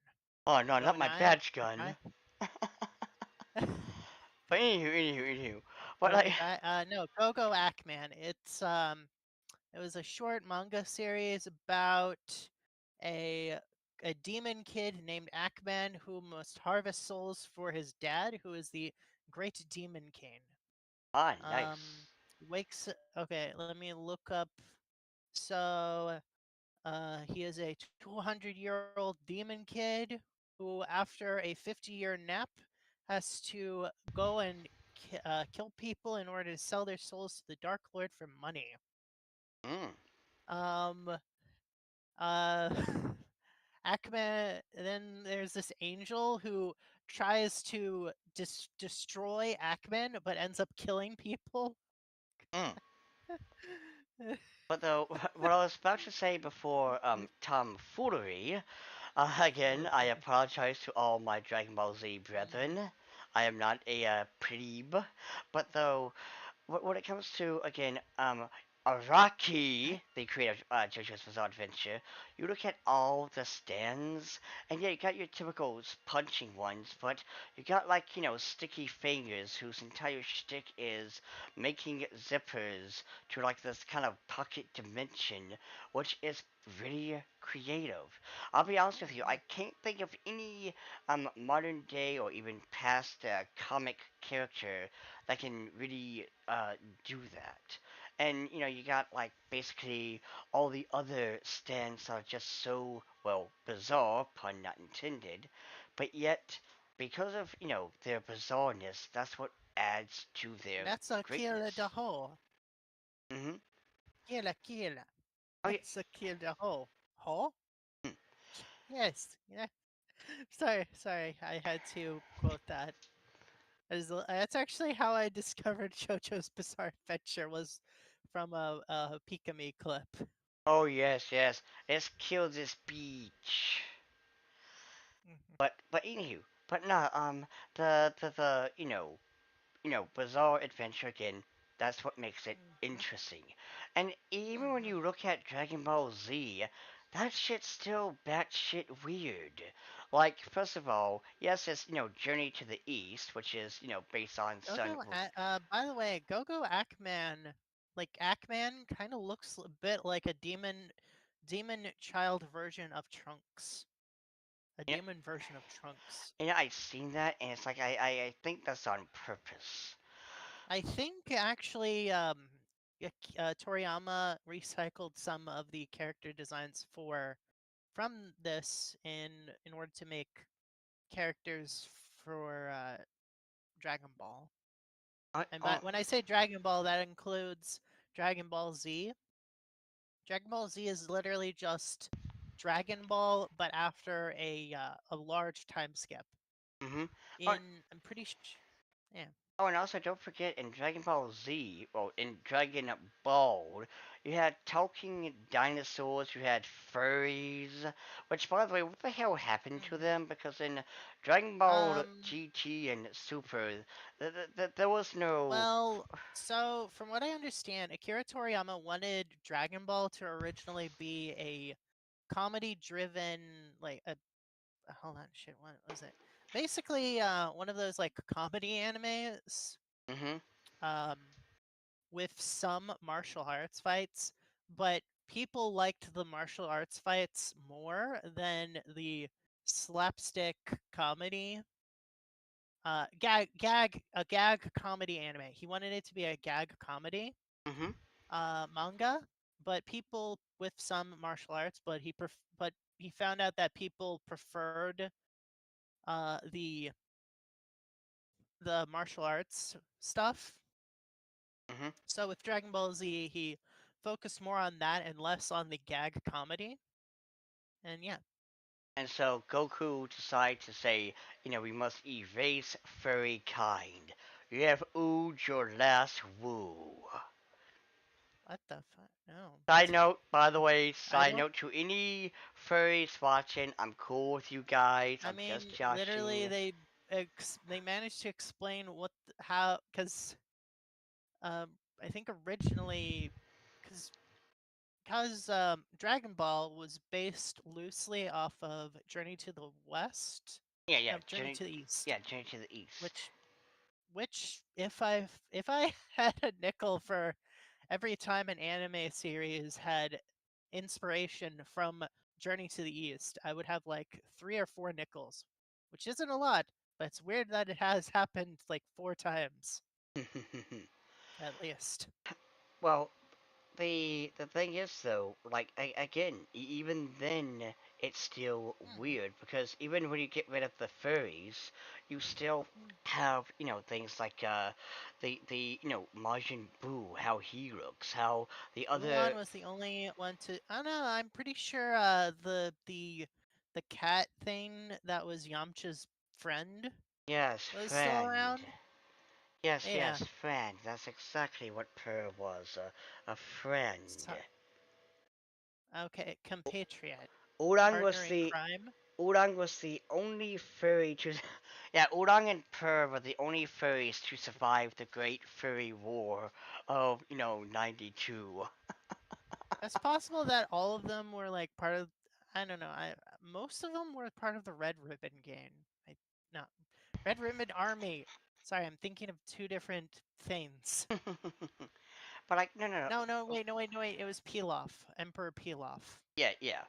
Oh no, Go not my nine. badge gun. Okay. But anywho. But Go like, no, Go Ackman. It was a short manga series about a a demon kid named Ackman who must harvest souls for his dad, who is the Great Demon King. ah, Um, nice. wakes. Okay, let me look up. So, he is a 200-year-old demon kid who, after a 50-year nap, has to go and kill people in order to sell their souls to the Dark Lord for money. Mm, Um, uh, Ackman. Then there's this angel who tries to destroy Ackman, but ends up killing people. mm. But though, what I was about to say before, tomfoolery, again, I Okay. apologize to all my Dragon Ball Z Mhm. brethren. I am not a plebe, but though, when it comes to again I Araki, the creator of JoJo's Bizarre Adventure, you look at all the stands, and yeah, you got your typical punching ones, but you got like sticky fingers whose entire shtick is making zippers to like this kind of pocket dimension, which is really creative. I'll be honest with you, I Mhm. can't think of any modern day or even past comic character that can really do that. And you got like basically all the other stands are just so well bizarre, pun not intended, but yet because of their bizarreness, that's what adds to their That's a kill the greatness. hole. Hmm. Kill. Oh yeah. That's a kill the hole. Hole? Hmm. Yes. Yeah. Sorry. I had to quote that. That's actually how I discovered JoJo's Bizarre Adventure was from a Pikami clip. Oh yes, yes. Let's kill this beach. Mhm, But anywho, but no, the bizarre adventure again. That's what makes it mhm, interesting. And even when mhm. you look at Dragon Ball Z, that shit's still batshit weird. Like, first of all, yes, it's Journey to the East, which is based on Sun. By the way, Go-Go Ackman, like Ackman, kind of looks a bit like a demon child version of Trunks. A You know, demon version of Trunks. I've seen that, and it's like I think that's on purpose. I think actually, Toriyama recycled some of the character designs from this in order to make characters for Dragon Ball. I, And oh, when I say Dragon Ball, that includes Dragon Ball Z. Dragon Ball Z is literally just Dragon Ball, but after a large time skip. mm-hmm. Oh, I'm pretty yeah. Oh, and also don't forget in Dragon Ball Z, well, in Dragon Ball, you had talking dinosaurs, you had furries, which, by the way, what the hell happened to Mhm. them? Because in Dragon Ball Um. GT and Super, there was no. Well, so from what I understand, Akira Toriyama wanted Dragon Ball to originally be a comedy-driven, like a hold on, shit, what was it? Basically, one of those like comedy animes, Mm-hmm. um, with some martial arts fights, but people liked the martial arts fights more than the slapstick comedy a gag comedy anime. He wanted it to be a gag comedy Mm-hmm. manga, but people with some martial arts, but he found out that people preferred uh the the martial arts stuff. Mm-hmm. So with Dragon Ball Z, he focused more on that and less on the gag comedy. And yeah, And so Goku decided to say, we must erase furry kind. You have oohed your last woo. what the fuck? No, Side note, by the way, I side don't. note to any furries watching, I'm cool with you guys. I I'm just mean, literally, joshing. they managed to explain how because I think originally, because Dragon Ball was based loosely off of Journey to the West, Yeah, yeah, no, Journey to the East, Journey to the East. which if I had a nickel for every time an anime series had inspiration from Journey to the East, I would have like 3 or 4 nickels, which isn't a lot, but it's weird that it has happened like 4 times at least. Well, the thing is though, like again, even then, it's still Mhm. weird because even when you get rid of the furries, you still Mm. have things like the Majin Buu, how he looks, how the Mulan other. was the only one to. I don't know. I'm pretty sure the cat thing that was Yamcha's friend Yes, was still friend. around. Yes, Yeah. yes, friend. That's exactly what Per was. A friend. So, okay, compatriot, Oolong partner was in the crime. Oolong was the only furry to. Yeah, Oolong and Per were the only furries to survive the Great Furry War of, 92. It's possible that all of them were like part of. I don't know. I Most of them were part of the Red Ribbon Gang. I No, Red Ribbon Army. Sorry, I'm thinking of two different things. But like, no, no, No, no, no. wait, no, wait, no, wait. It was Pilaf, Emperor Pilaf. Yeah, yeah.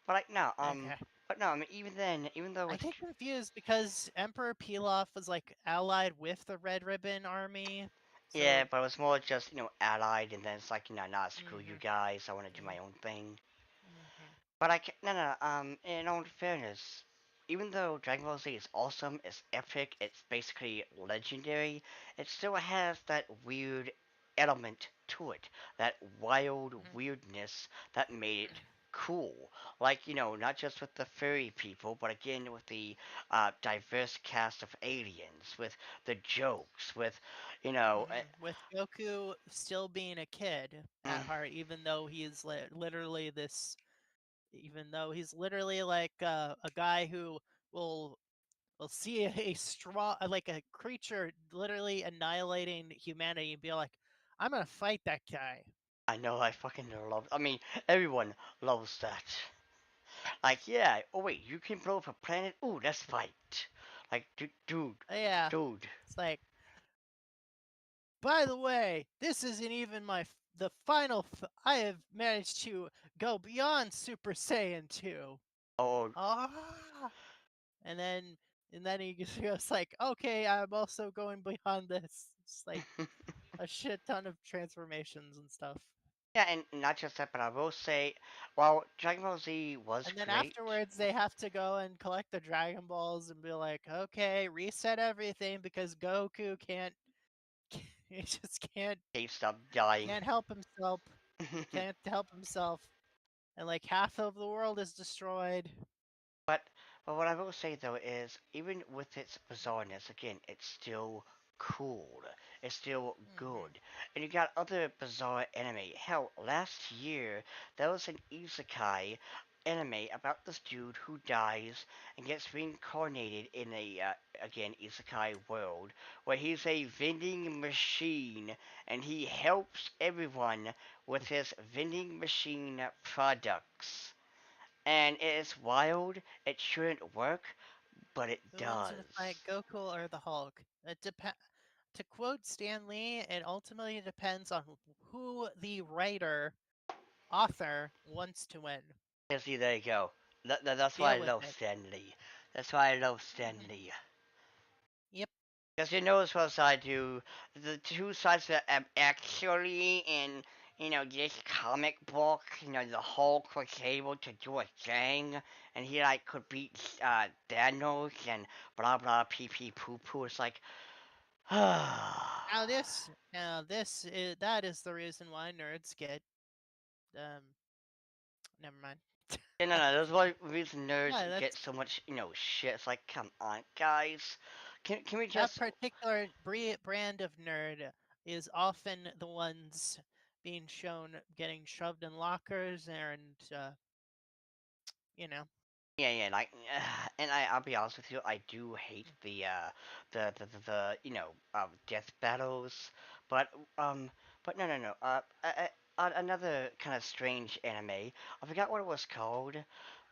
But like, no, Okay. but no, I mean, even then, even though I it's. get confused because Emperor Pilaf was like allied with the Red Ribbon Army, So, Yeah, but it was more just, allied, and then it's like, nah, screw you mhm, guys. I want to do my mhm, own thing. mhm, But I can no, in all fairness, even though Dragon Ball Z is awesome, it's epic, it's basically legendary, it still has that weird element to it, that wild mhm, weirdness that made it cool. Like, not just with the furry people, but again with the diverse cast of aliens, with the jokes, with, you know, uh, with Goku still being a kid at mm, heart, literally this, even though he's literally like a guy who will will see a straw like a creature literally annihilating humanity and be like, I'm gonna fight that guy. I know I fucking love. I mean, everyone loves that. Like, yeah, oh wait, you can blow up a planet? Ooh, let's fight. Like, Yeah, dude. it's like, by the way, this isn't even the final. I have managed to go beyond Super Saiyan 2. Oh, Ah, and then he just goes like, okay, I'm also going beyond this. It's like a shit ton of transformations and stuff. yeah, and not just that, but I will say, while Dragon Ball Z was And then great, afterwards, they have to go and collect the Dragon Balls and be like, okay, reset everything because Goku can't, he just he stopped dying. can't help himself, can't help himself, and like half of the world is destroyed. But what I will say though is, even with its bizarreness, again, it's still cool. It's still Hmm. good. And you got other bizarre anime. Hell, last year there was an isekai anime about this dude who dies and gets reincarnated in a again isekai world where he's a vending machine and he helps everyone with his vending machine products. And it is wild. It shouldn't work, but it Who wins in a fight, does. Goku or the Hulk? To quote Stan Lee, it ultimately depends on who the author wants to win. Yeah, see, there you go. That's why I Deal with love it. Stan Lee. That's why I love Stan Hmm. Lee. Yep. Because you know as well as I do, the two sides that actually in, this comic book, the Hulk was able to do a thing, and he, like, could beat Thanos and blah blah pee pee poo poo. It's like, Now this is that is the reason why nerds get um. Never mind. Yeah, no, that's why reason Yeah, nerds get that's so much, shit. It's like, come on, guys. Can we that just? particular brand of nerd is often the ones being shown getting shoved in lockers and you know. Yeah, like, and I'll be honest with you, I do hate the death battles, but um, but no. Another kind of strange anime. I forgot what it was called,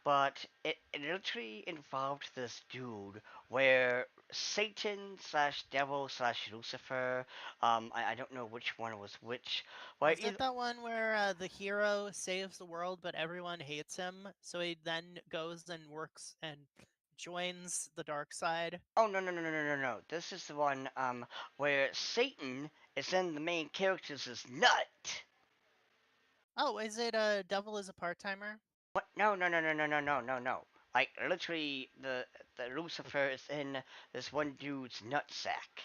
but it literally involved this dude where Satan slash devil slash Lucifer. I don't know which one was which. Where Is that that one where the hero saves the world but everyone hates him, so he then goes and works and joins the dark side? Oh, no. This is the one where Satan is in the main character's nut. Oh, is it Devil is a part-timer? What? No. Like, literally, the Lucifer is in this one dude's nutsack.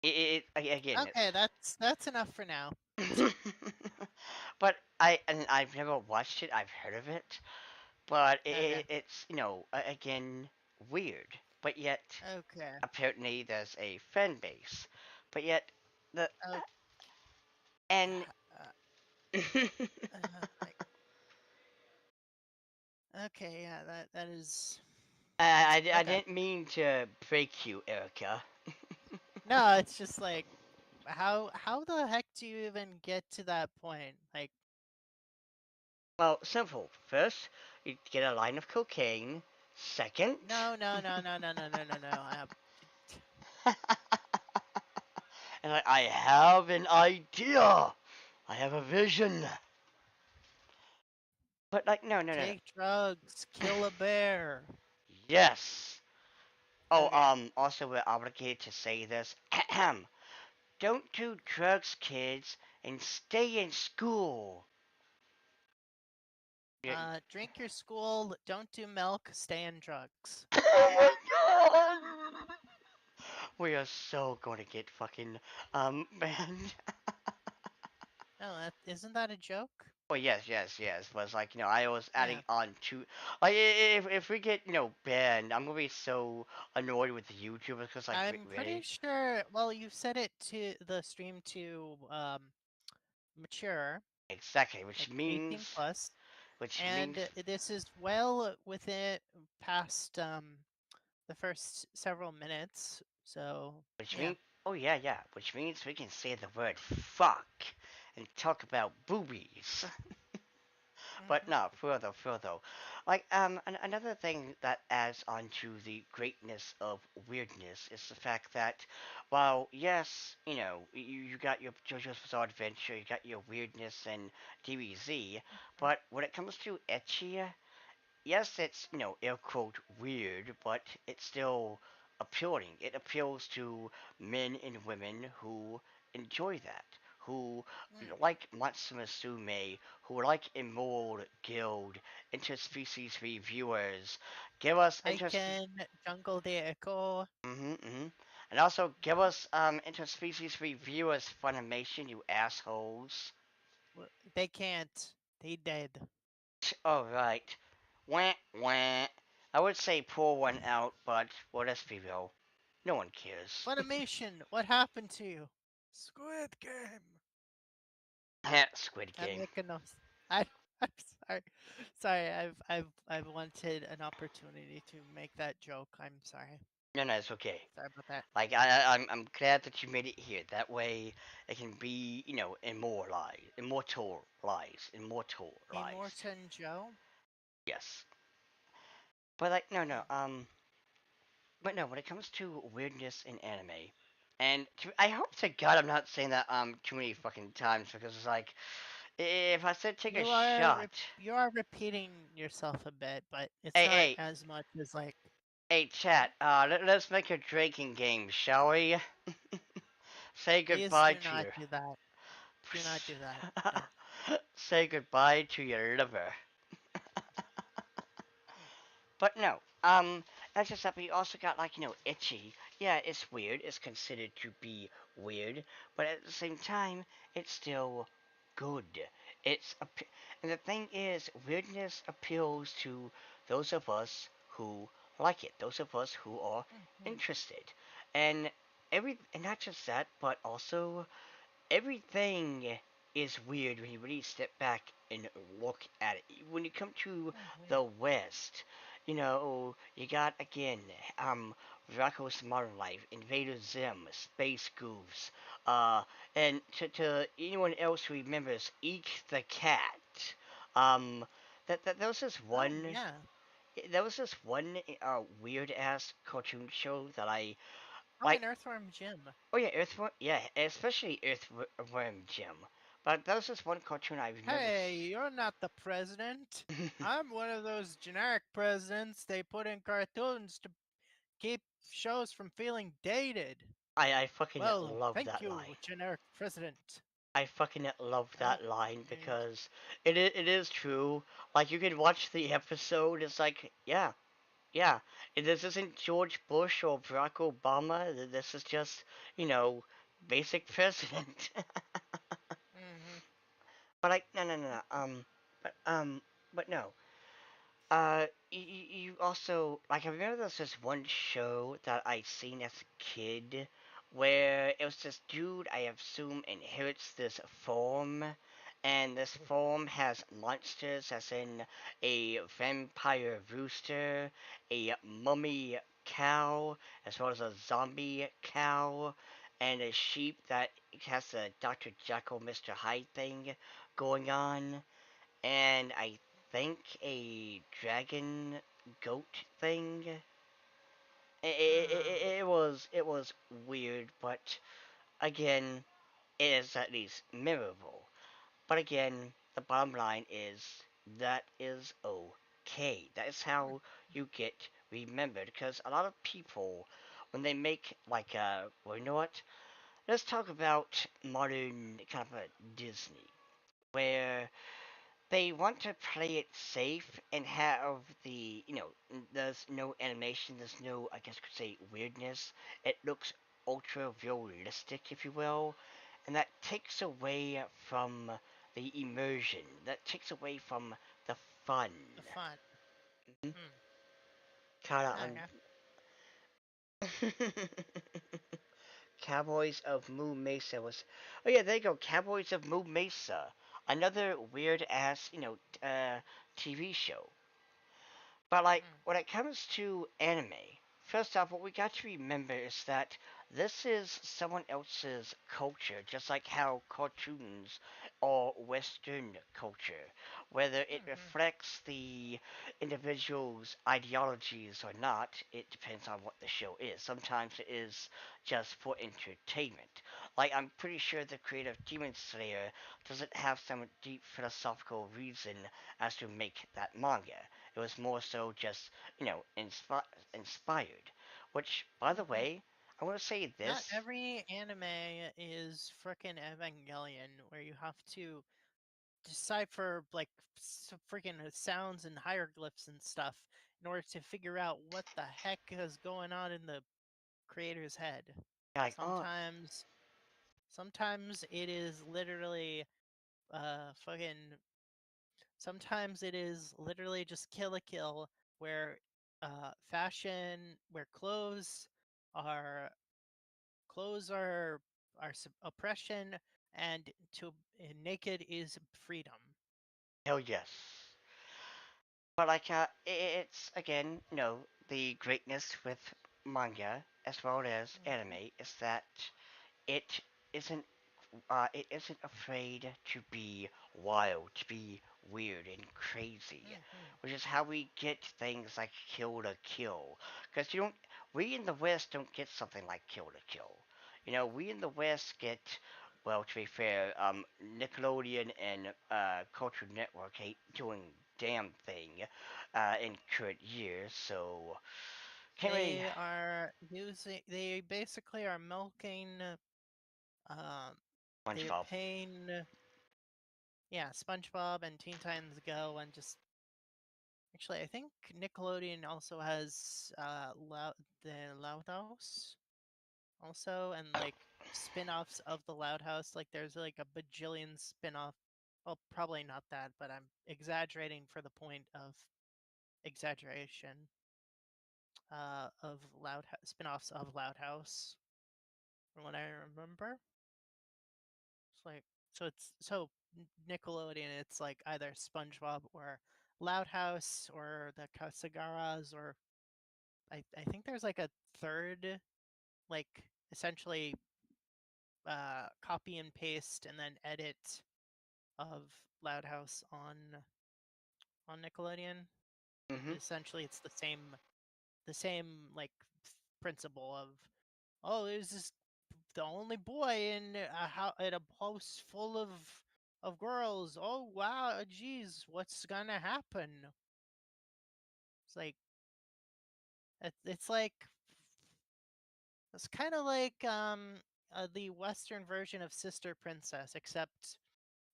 Again, Okay, that's enough for now. but I've never watched it. I've heard of it, but Okay. it's, again, weird. But yet, Okay. apparently, there's a fan base. But yet, the Oh, and uh, I, like, okay, yeah, that is I okay. didn't mean to break you, Erica. No, it's just like how the heck do you even get to that point? Like, Well, simple. First, you get a line of cocaine. Second, no. and I have an idea. I have a vision. But like, no. Take drugs, kill a bear. Yes, Oh, Okay. also we're obligated to say this. Don't do drugs, kids, and stay in school. Yeah. Drink your school, don't do milk, stay in drugs. Oh my god! We are so gonna get fucking banned. No, isn't that a joke? Oh yes, yes, yes. But it's like I was Yeah. adding on to like if we get banned, I'm gonna be so annoyed with the YouTubers because like I'm pretty really sure, well, you set it to the stream to mature, exactly, like 18 plus, which and means this is well within past the first several minutes. So, which yeah. means oh yeah, yeah, which means we can say the word fuck and talk about boobies. But Hmm. no, further. Like, another thing that adds on to the greatness of weirdness is the fact that, while, yes, you got your JoJo's Bizarre Adventure, you got your weirdness and DBZ, but when it comes to ecchi, yes, it's, air quote, weird, but it's still appealing. It appeals to men and women who enjoy that, who Hmm. like Matsume, who like Immoral Guild, interspecies reviewers, give us I can Jungle de Echo. mm-hmm. And also give us interspecies reviewers Funimation, you assholes. They can't. They dead. Alright. Wah, wah. I would say pull one out, but, well, let's be real. No one cares. Funimation, what happened to you? Squid Game. Squid I'm Game. making no. I. I'm sorry. Sorry. I've wanted an opportunity to make that joke. I'm sorry. No, no, it's okay. Sorry about that. Like, I'm glad that you made it here. That way, it can be, immortalized. Immortan Joe. Yes. But, like, no, no, Hmm. but no, when it comes to weirdness in anime, and I hope to God I'm not saying that too many fucking times because it's like if I said take a shot, You are repeating yourself a bit, but it's hey not hey as much as like. hey chat, let's make a drinking game, shall we? Say Please goodbye do to not your do that. Do not do that. No. say goodbye to your liver. But no, that's just that. We also got like itchy. Yeah, it's weird. It's considered to be weird, but at the same time, it's still good. And the thing is, weirdness appeals to those of us who like it. Those of us who are Hmm. interested, and and not just that, but also everything is weird when you really step back and look at it. When you come to Hmm. the West, you got again, Rocko's Modern Life, Invader Zim, Space Goofs, and to anyone else who remembers Eek the Cat, um, that there was this Oh one. yeah. There was this one weird ass cartoon show that I Oh, like. and Earthworm Jim. Oh yeah, Earthworm. Yeah, especially Earthworm Jim. But that was just one cartoon I remember. Hey, you're not the president. I'm one of those generic presidents they put in cartoons to keep shows from feeling dated. I fucking Well, love thank that line. you, generic president. I fucking love Oh, that line and because it is true. Like you can watch the episode. It's like yeah. This isn't George Bush or Barack Obama. This is just basic president. hmm. But like no. But but no. You also like I remember there's this one show that I seen as a kid where it was this dude I assume inherits this form, and this form has monsters, as in a vampire rooster, a mummy cow, as well as a zombie cow, and a sheep that has a Dr. Jekyll, Mr. Hyde thing going on, and I think a dragon goat thing. Hmm. It was weird, but again, it is at least memorable. But again, the bottom line is that is okay. That is how you get remembered because a lot of people, when they make like well, you know what? Let's talk about modern kind of a Disney, where they want to play it safe and have the there's no animation, there's no, I guess you could say, weirdness. It looks ultra realistic, if you will, and that takes away from the immersion, that takes away from the fun. The fun. Mhm. Hmm. Kind Okay. of Cowboys of Moo Mesa was. Oh yeah, there you go. Cowboys of Moo Mesa, another weird ass TV show. But like Hmm. when it comes to anime, first off, what we got to remember is that this is someone else's culture, just like how cartoons are Western culture. Whether it Hmm. reflects the individual's ideologies or not, it depends on what the show is. Sometimes it is just for entertainment. Like I'm pretty sure the creator of Demon Slayer doesn't have some deep philosophical reason as to make that manga. It was more so just, inspired. Which, by the Hmm. way, I want to say Not this. every anime is frickin' Evangelion, where you have to decipher like freaking sounds and hieroglyphs and stuff in order to figure out what the heck is going on in the creator's head. Like, oh, Sometimes, sometimes it is literally fucking. Sometimes it is literally just kill a kill, where fashion, where are clothes are oppression, and to and naked is freedom. hell yes. But, like, it's, again, the greatness with manga as well as Hmm. anime is that it isn't it isn't afraid to be wild, to be weird and crazy, Hmm. which is how we get things like Kill to Kill. Because we in the West don't get something like Kill to Kill. We in the West get, well, to be fair, Nickelodeon and Culture Network ain't doing damn thing in current years, so can't really. They basically are milking, um, they're SpongeBob. paying, yeah, SpongeBob and Teen Titans Go, and just actually, I think Nickelodeon also has the Loud House also, and like spin-offs of the Loud House. Like there's like a bajillion spin-off. Well, probably not that, but I'm exaggerating for the point of exaggeration. Of spin-offs of Loud House, from what I remember. It's like Nickelodeon. It's like either SpongeBob or Loud House or the Casagaras, or I think there's like a third, like essentially copy and paste and then edit of Loud House on Nickelodeon. Hmm. Essentially, it's the same like principle of, oh, there's this the only boy in a house full of girls. Oh wow, geez, what's gonna happen? It's like it's like it's kind of like the Western version of Sister Princess, except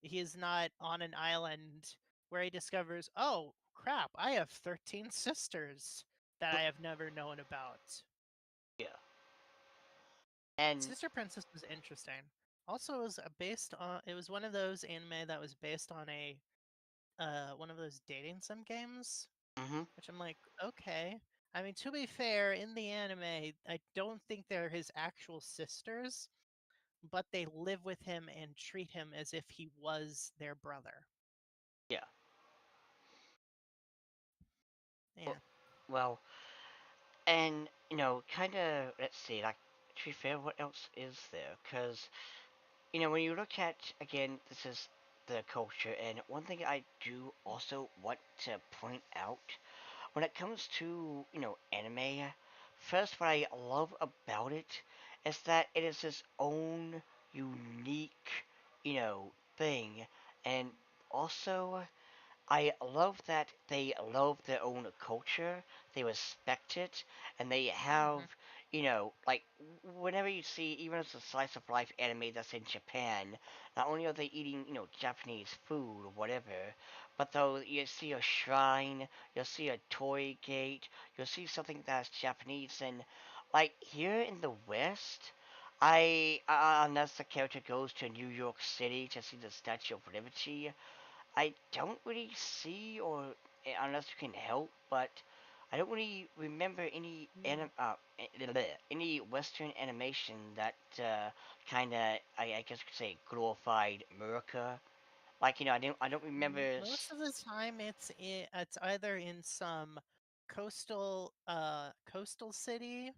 he is not on an island where he discovers, oh crap, I have 13 sisters that I have never known about. Yeah. And Sister Princess was interesting. Also, it was based on. It was one of those anime that was based on a one of those dating sim games, hmm which I'm like, okay. I mean, to be fair, in the anime, I don't think they're his actual sisters, but they live with him and treat him as if he was their brother. yeah. Yeah. Well, and kind of, let's see, like, to be fair, what else is there? Because when you look at, again, this is the culture, and one thing I do also want to point out when it comes to anime. First, what I love about it is that it is its own unique thing, and also I love that they love their own culture, they respect it, and they Hmm. have, like, whenever you see, even as a slice of life anime that's in Japan, not only are they eating, Japanese food or whatever, but though you see a shrine, you'll see a toy gate, you'll see something that's Japanese, and, like, here in the West, unless the character goes to New York City to see the Statue of Liberty, I don't really see, or unless you can help, but I don't really remember any Western animation that kind of I guess you could say glorified America. Like I don't remember. Most of the time, it's either in some coastal city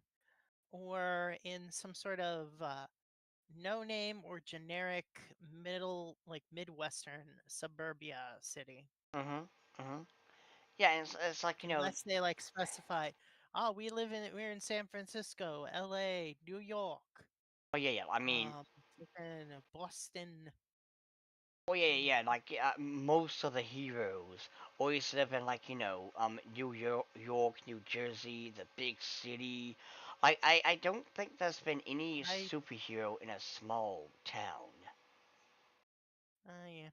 or in some sort of no name or generic like midwestern suburbia city, Mhm. Mhm. Yeah, and it's like unless they like specify, oh, we're in San Francisco, LA, New York, oh yeah, yeah. I mean, um freaking Boston. oh yeah, Mm, yeah. Like most of the heroes always live in like New York, New Jersey, the big city. I don't think there's been any I superhero in a small town. yeah.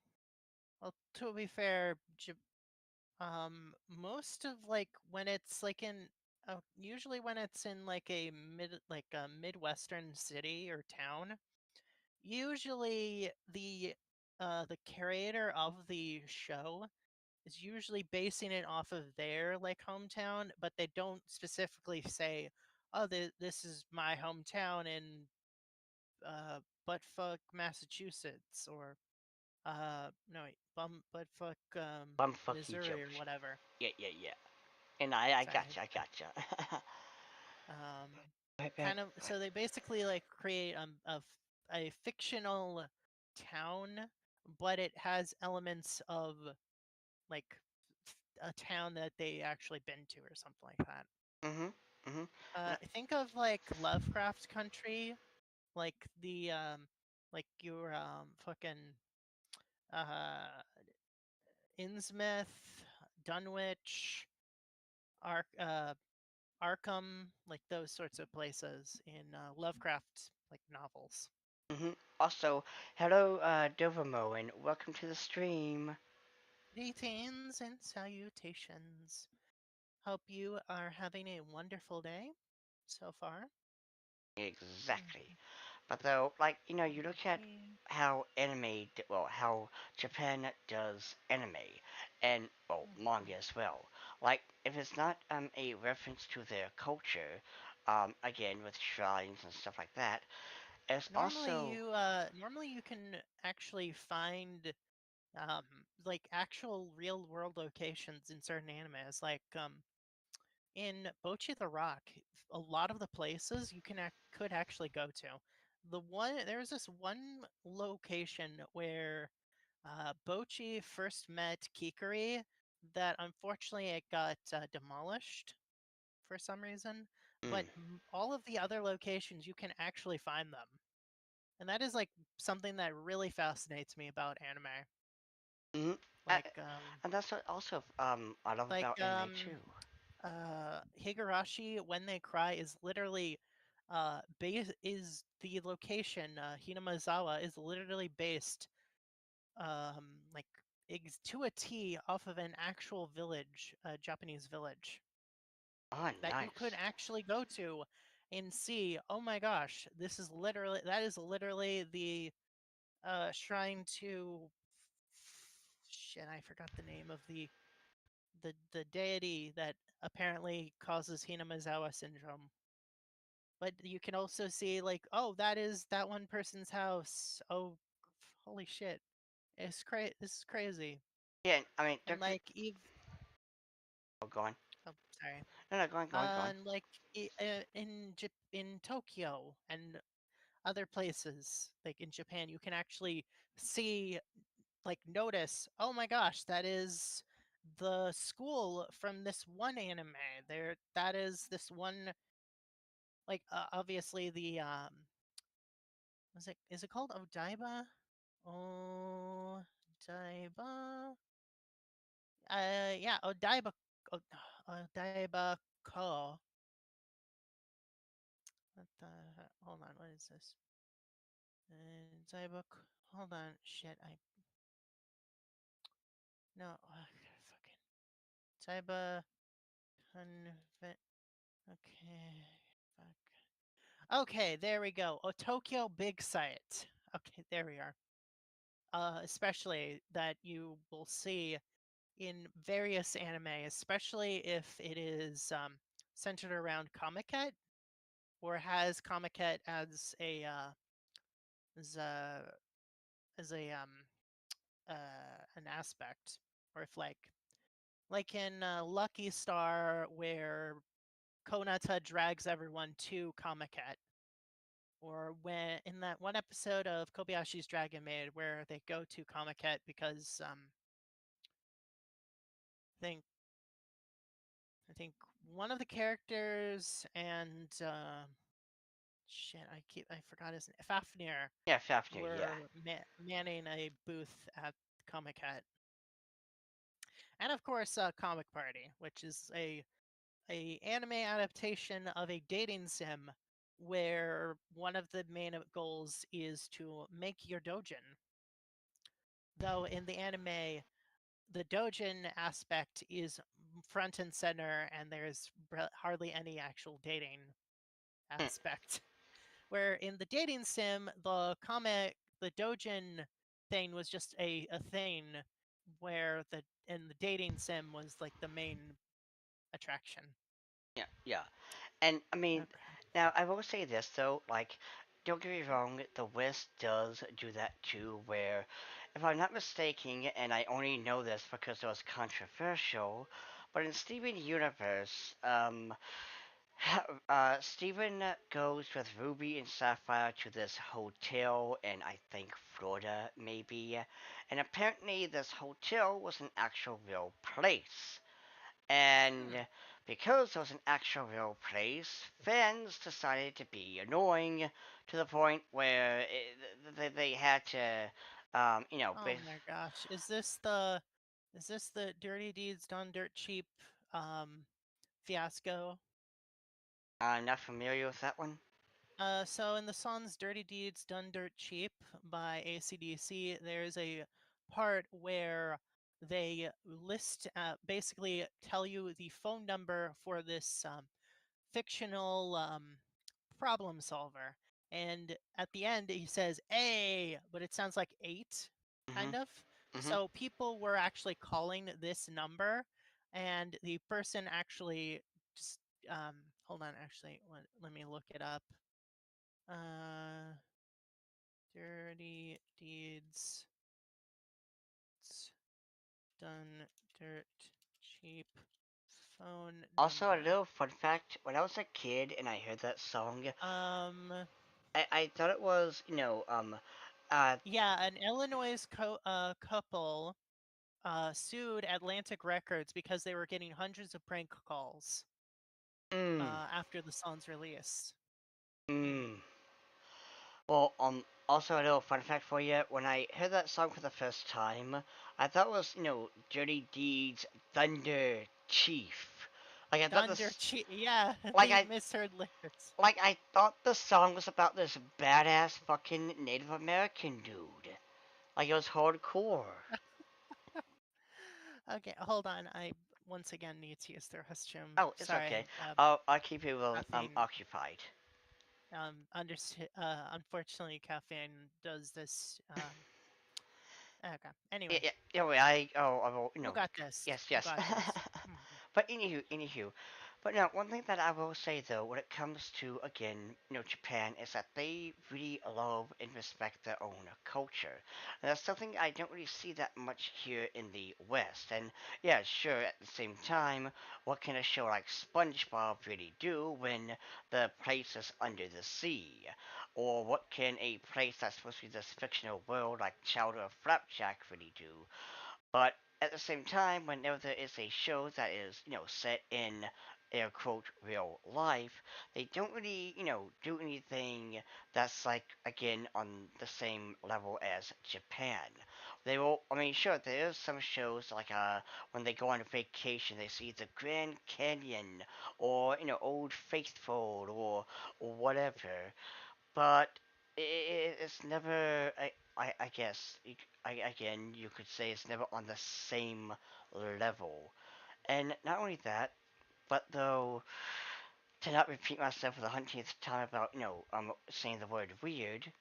Well, to be fair, most of like when it's like in usually when it's in like a midwestern city or town, usually the curator of the show is usually basing it off of their like hometown, but they don't specifically say, "Oh, this is my hometown in buttfuck Massachusetts," or no, wait, buttfuck Bumfuck Missouri or Egypt. whatever. Yeah, yeah, yeah. And I Sorry. gotcha, I gotcha. Um, But kind of. So they basically like create a fictional town, but it has elements of like a town that they actually been to or something like that. mhm, mhm. And Think of like Lovecraft Country, like the like your fucking uh Innsmouth, Dunwich, Ark Arkham, like those sorts of places in Lovecraft like novels. Also, hello, Dovermo, and welcome to the stream. Greetings and salutations. Hope you are having a wonderful day so far. Exactly. Mhm. But though, like, you look at Yeah. how Japan does anime, and, well, Mhm. manga as well. Like, if it's not, a reference to their culture, again, with shrines and stuff like that, it's also, Normally you can actually find like actual real world locations in certain animes, like in Bocchi the Rock, a lot of the places you could actually go to. There's this one location where Bocchi first met Kikuri that unfortunately it got demolished for some reason, but mm, all of the other locations you can actually find them. And that is like something that really fascinates me about anime. mm, uh, Like and that's what also, I love like about anime too. Higurashi when they cry is literally base is the location Hinamazawa is literally based like to a T off of an actual village, a Japanese village Oh, that you could nice. actually go to and see, oh my gosh, that is literally the shrine to shit, I forgot the name of the deity that apparently causes Hinamazawa syndrome. But you can also see like, oh, that is that one person's house. Oh, holy shit. This is crazy. Yeah, I mean, And don't get. like Eve Oh, go on. oh, sorry. No, no, go on, go on, go on. And like in Tokyo and other places like in Japan, you can actually see like notice, oh my gosh, that is the school from this one anime. That is this one like obviously the is it called Odaiba? Odaiba? Yeah, Odaiba Ko. What the hold on, what is this? Odaiba hold on, shit, I no fucking Odaiba convent okay. Fuck. Okay, there we go. Tokyo Big Sight. Okay, there we are. Especially that you will see in various anime, especially if it is centered around Comiket or has Comiket as a as a an aspect, or if like in Lucky Star where Konata drags everyone to Comiket, or when in that one episode of Kobayashi's Dragon Maid where they go to Comiket because I think I think one of the characters and shit, I forgot his name. Fafnir Yeah, Fafnir. Yeah. were manning a booth at Comic Cat, and of course, Comic Party, which is a anime adaptation of a dating sim, where one of the main goals is to make your dojin. Though in the anime, the dojin aspect is front and center, and there's hardly any actual dating Hmm. aspect. Where in the dating sim, the dojin thing was just a thing, where the dating sim was like the main attraction. Yeah, yeah. And I mean, Okay. now I will say this though, like, don't get me wrong, the West does do that too, where, if I'm not mistaken, and I only know this because it was controversial, but in Steven Universe, Steven goes with Ruby and Sapphire to this hotel in, I think, Florida, maybe, and apparently this hotel was an actual real place. Hmm. And because it was an actual real place, fans decided to be annoying to the point where they had to, you know, Oh my gosh, is this the Dirty Deeds Done Dirt Cheap um, fiasco? I'm not familiar with that one. So in the songs "Dirty Deeds Done Dirt Cheap" by AC/DC, there's a part where they basically tell you the phone number for this fictional problem solver. And at the end, he says "A," but it sounds like eight, Mhm. kind of. Mhm. So people were actually calling this number, and the person actually just hold on. Actually, let me look it up. Uh, dirty deeds done dirt cheap phone Also, a number. little fun fact: when I was a kid and I heard that song, Um, I thought it was, uh, yeah, an Illinois couple sued Atlantic Records because they were getting hundreds of prank calls mm, after the song's release. mm. Well, also a little fun fact for you. When I heard that song for the first time, I thought it was, Dirty Deeds, Thunder, Chief. Like I thought Thunder this, cheap. Yeah, like the I, misheard lyrics. like I thought the song was about this badass fucking Native American dude. Like it was hardcore. Okay, hold on. I once again need to use the restroom. Oh, it's Sorry, okay. I'll keep you caffeine. occupied. Unfortunately, caffeine does this. Okay. Yeah, Anyway, yeah, yeah. Wait, I will, you got this. yes, You yes. got this. Mhm. But anywho. But now, one thing that I will say though, when it comes to again, Japan, is that they really love and respect their own culture. And that's something I don't really see that much here in the West. And yeah, sure, at the same time, what can a show like SpongeBob really do when the place is under the sea? Or what can a place that's supposed to be this fictional world like Chowder or Flapjack really do? But at the same time, whenever there is a show that is, set in air quote real life, they don't really, do anything that's like again on the same level as Japan. They will. I mean, sure, there is some shows like when they go on vacation, they see the Grand Canyon or Old Faithful or whatever, but it's never. I guess again you could say it's never on the same level. And not only that, but though to not repeat myself for the 100th time about saying the word weird,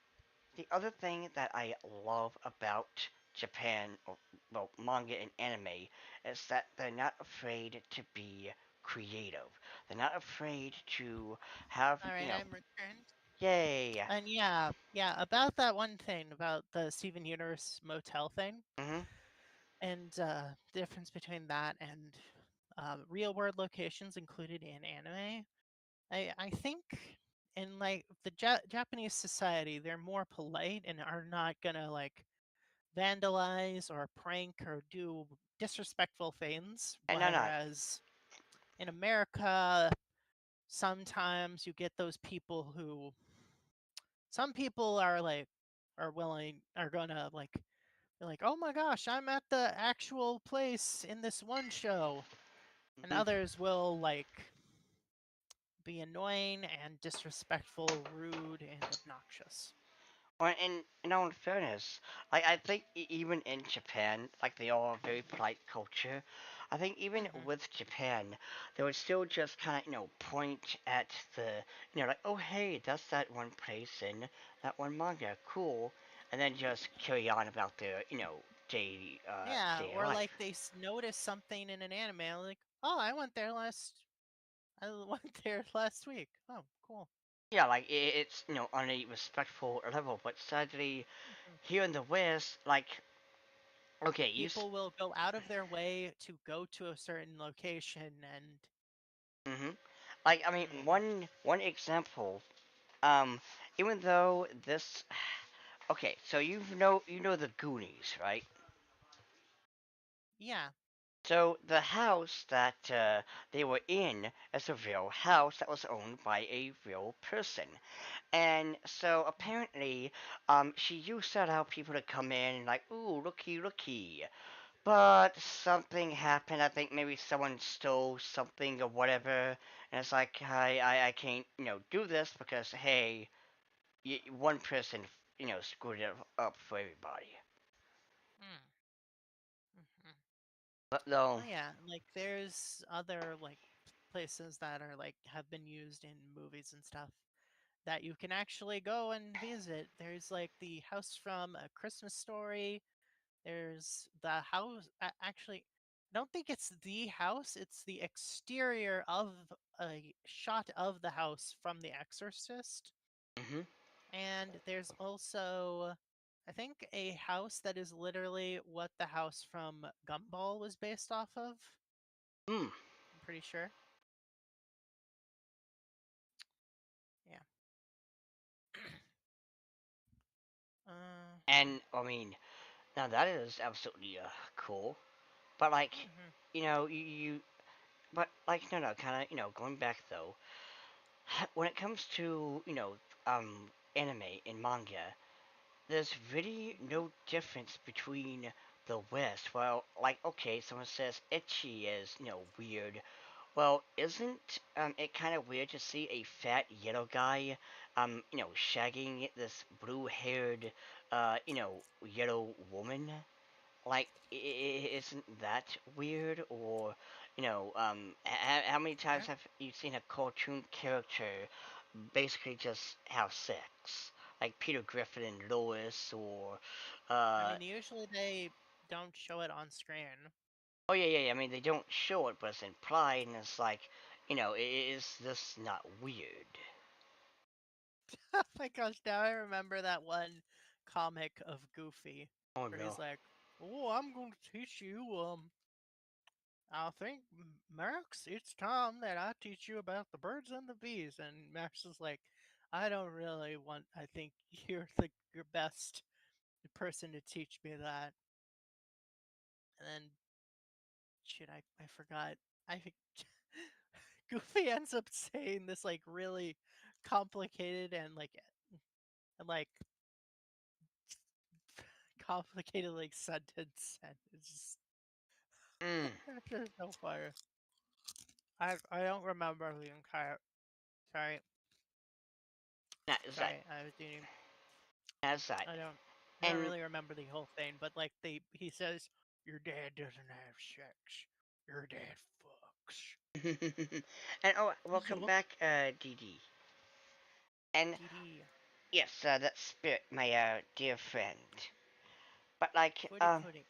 the other thing that I love about Japan, or well, manga and anime, is that they're not afraid to be creative. They're not afraid to have All right, I'm returned. yay. And yeah, about that one thing about the Steven Universe motel thing, Mhm. and difference between that and real world locations included in anime. I think in like the Japanese society, they're more polite and are not gonna like vandalize or prank or do disrespectful things. And not. Whereas in America, sometimes you get those people who some people are like are gonna like they're like, oh my gosh, I'm at the actual place in this one show. And Mhm. others will like be annoying and disrespectful, rude, and obnoxious. Or in all fairness, I think even in Japan, like they are a very polite culture. I think even Hmm. with Japan, they would still just kind of point at the like, oh hey, that's that one place in that one manga, cool, and then just carry on about their Yeah, daily or like life. they notice something in an anime, like, oh, I went there last week. Oh, cool. Yeah, like it's on a respectful level, but sadly Mhm. here in the West, like okay, People will go out of their way to go to a certain location and hmm Like I mean, Mhm. one example. Um, Even though this, okay, so you know the Goonies, right? Yeah. So the house that they were in is a real house that was owned by a real person, and so Mm. apparently, she used to allow people to come in and like, ooh, looky, looky. But something happened. I think maybe someone stole something or whatever, and it's like I can't do this because hey, one person screwed it up for everybody. Mm. Mhm. But though, Oh yeah, like there's other like places that are like have been used in movies and stuff that you can actually go and visit. There's like the house from A Christmas Story. There's the house. Actually, I don't think it's the house. It's the exterior of a shot of the house from The Exorcist. hmm And there's also, I think, a house that is literally what the house from Gumball was based off of. mm. I'm pretty sure. Yeah. And I mean, now that is absolutely cool. But like, Mhm. but like, no, kind of, going back though, when it comes to anime and manga, there's really no difference between the West. Well, like, okay, someone says itchy is, weird. Well, isn't it kind of weird to see a fat yellow guy, shagging this blue-haired, yellow woman? Like, isn't that weird? Or, how many times Sure. have you seen a cartoon character basically just have sex? Like Peter Griffin and Lois, or, I uh, mean, usually they don't show it on screen. oh yeah. I mean, they don't show it, but it's implied, and it's like, is this not weird? Oh my gosh, now I remember that one comic of Goofy Oh where no. he's like, "Oh, I'm going to teach you I think Max, it's time that I teach you about the birds and the bees." And Max is like, "I don't really want I think you're the your best person to teach me that." And then shoot, I forgot. I think Goofy ends up saying this like really complicated and like complicated like sentence, and it's just Mm, it's just so funny. I don't remember the entire. Sorry, that is that. sorry. I was eating. That's that. I don't. I don't And really remember the whole thing, but like he says, "Your dad doesn't have sex. Your dad fucks." and oh, welcome Yup. back, Dee Dee. And DD. yes, that's Spirit, my dear friend. But like, Footy footy.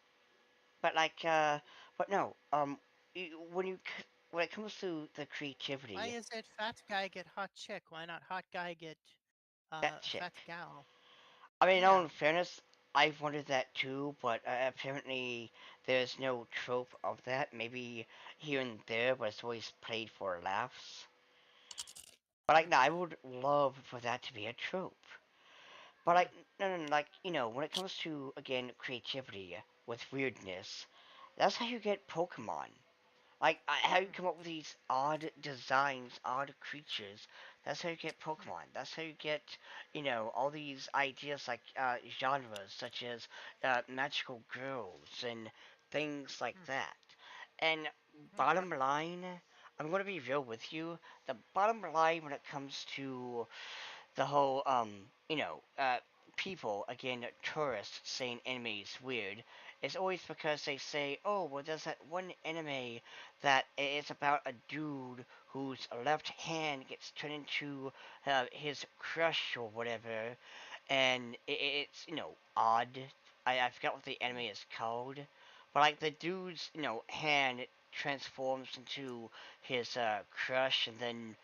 but like, but no, when when it comes to the Why creativity, is it fat guy get hot chick? Why not hot guy get that chick. fat gal? I mean, in all Yeah. in fairness, I've wondered that too, but apparently there's no trope of that. Maybe here and there, but it's always played for laughs. But like, Hmm. no, I would love for that to be a trope. But Hmm. like, no, no, no, like, when it comes to again creativity with weirdness, that's how you get Pokemon. Like, how you Hmm. come up with these odd designs, odd creatures. That's how you get Hmm. Pokemon. That's how you get, all these ideas like genres such as magical girls and things like Hmm. that. And Okay. bottom line, I'm going to be real with you. The bottom line when it comes to the whole people again tourists saying anime is weird. It's always because they say, oh well, there's that one anime that it's about a dude whose left hand gets turned into his crush or whatever, and it's odd. I forgot what the anime Hmm. is called, but like the dude's hand transforms into his crush, and then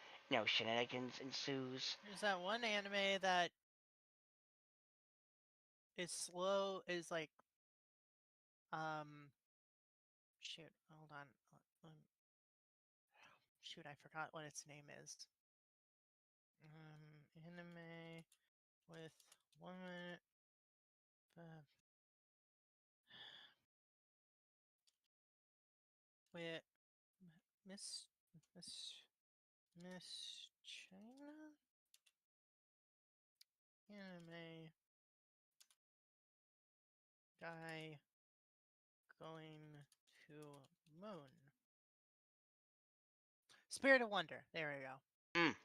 shenanigans ensues. There's that one anime that is slow. Is like um. Shoot. Hold on. Shoot. I forgot what its name is. Anime with woman. Uh, with Miss Miss Miss China anime guy going to moon. Spirit of Wonder. There we go. Mm,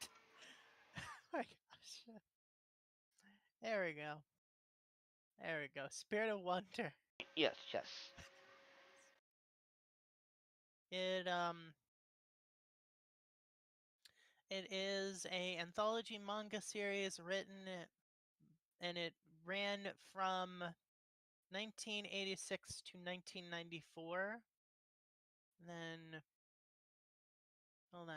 My gosh. There we go. There we go. Spirit of Wonder. yes, yes. It it is a anthology manga series written and it ran from 1986 to 1994. Then hold on.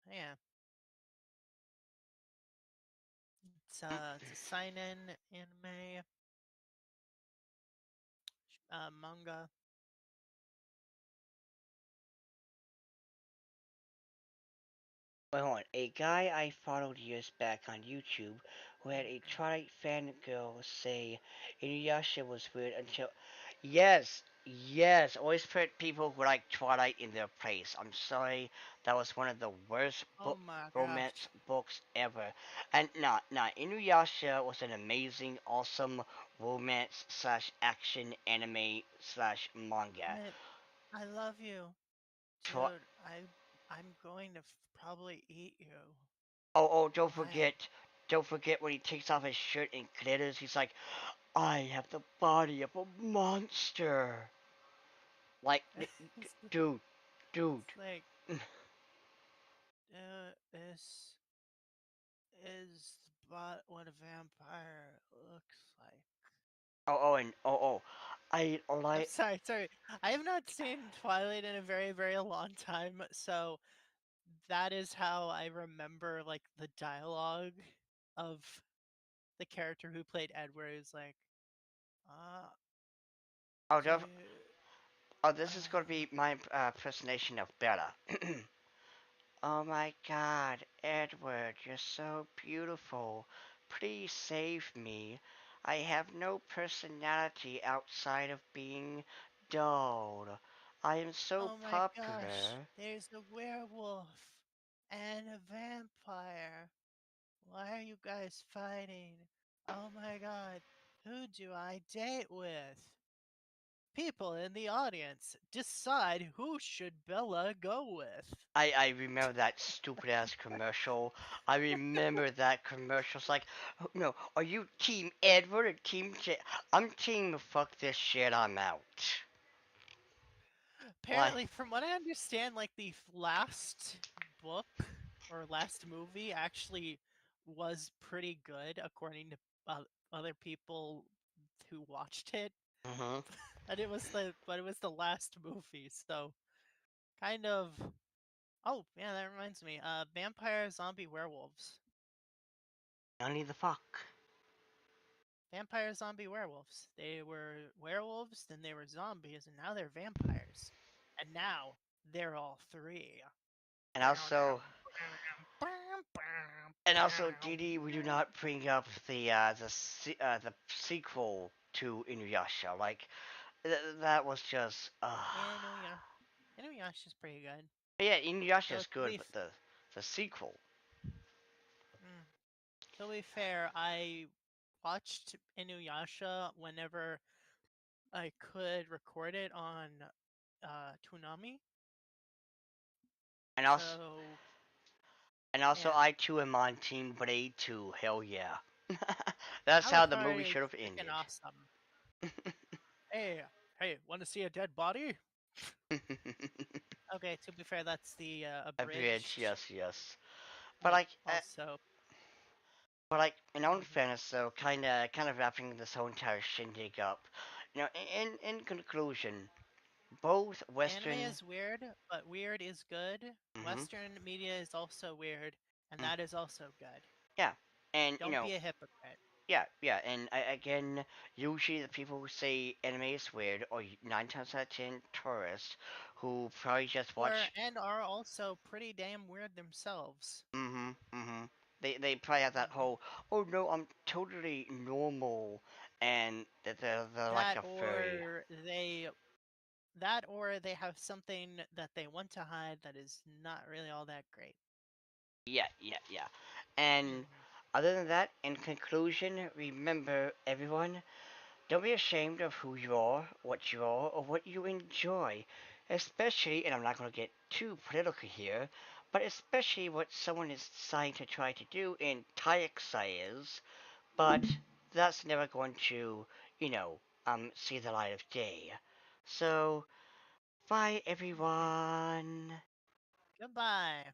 Yeah, it's a seinen anime manga. Wait, hold on. A guy I followed years back on YouTube who had a Okay. Twilight fangirl say Inuyasha was weird until. Yes, yes. Always put people who like Twilight in their place. I'm sorry, that was one of the worst Oh my romance gosh. books ever. And nah, Inuyasha was an amazing, awesome romance slash action anime slash manga. I I love you, Twi- dude. I'm going to probably eat you. oh, Why? don't forget when he takes off his shirt and glitters. He's like, I have the body of a monster. Like, it's, dude, dude. it's like this is but what a vampire looks like. And I I'm like. sorry, sorry. I have not seen Twilight in a very, very long time, so that is how I remember like the dialogue of the character who played Edward is like, uh, Oh, dude, this is gonna be my impersonation of Bella. Oh my God, Edward, you're so beautiful. Please save me. I have no personality outside of being dull. I am so Oh my gosh, popular. there's a werewolf and a vampire. Why are you guys fighting? Oh my god, who do I date with? People in the audience, decide who should Bella go with. I remember that stupid ass commercial. I remember that commercial. It's like, oh, no, are you Team Edward or Team J? I'm Team fuck this shit, I'm out. Like, Apparently, from what I understand, like the last book or last movie actually was pretty good according to other people who watched it. hmm And it was the last movie, so kind of. Oh yeah, that reminds me. Vampire, zombie, werewolves. only the fuck. Vampire, zombie, werewolves. They were werewolves, then they were zombies, and now they're vampires. And now they're all three. And also, Dee Dee, we do not bring up the sequel to Inuyasha. Like, that was just, Inuyasha. Inuyasha's pretty good. yeah, Inuyasha So is good, but the sequel. mm, to be fair, I watched Inuyasha whenever I could record it on Toonami. And also, So yeah, I too am on Team Blade too. Hell yeah. That's how the Avatar movie should is have freaking ended. awesome. Hey, hey, want to see a dead body? Okay, to be fair, that's the A bridge, abridged. yes, yes. But Also, in all mhm. fairness, though, kind of wrapping this whole entire shindig up. In conclusion, both Anime Western, is weird, but weird is good. hmm Western media is also weird, and mm, that is also good. yeah, and Don't be a hypocrite. yeah, and again, usually the people who say anime is weird, or 9 times out of 10 tourists who probably just Or watch. and are also pretty damn weird themselves. They probably have that Mhm. whole, oh no, I'm totally normal, and that they're like That a furry. or they have something that they want to hide that is not really all that great. Yeah. And Mhm. other than that, in conclusion, remember everyone, don't be ashamed of who you are, or what you enjoy. Especially, and I'm not going to get too political here, but especially what someone is deciding to try to do in Taiyaksa, but that's never going to, see the light of day. So, bye everyone. Goodbye.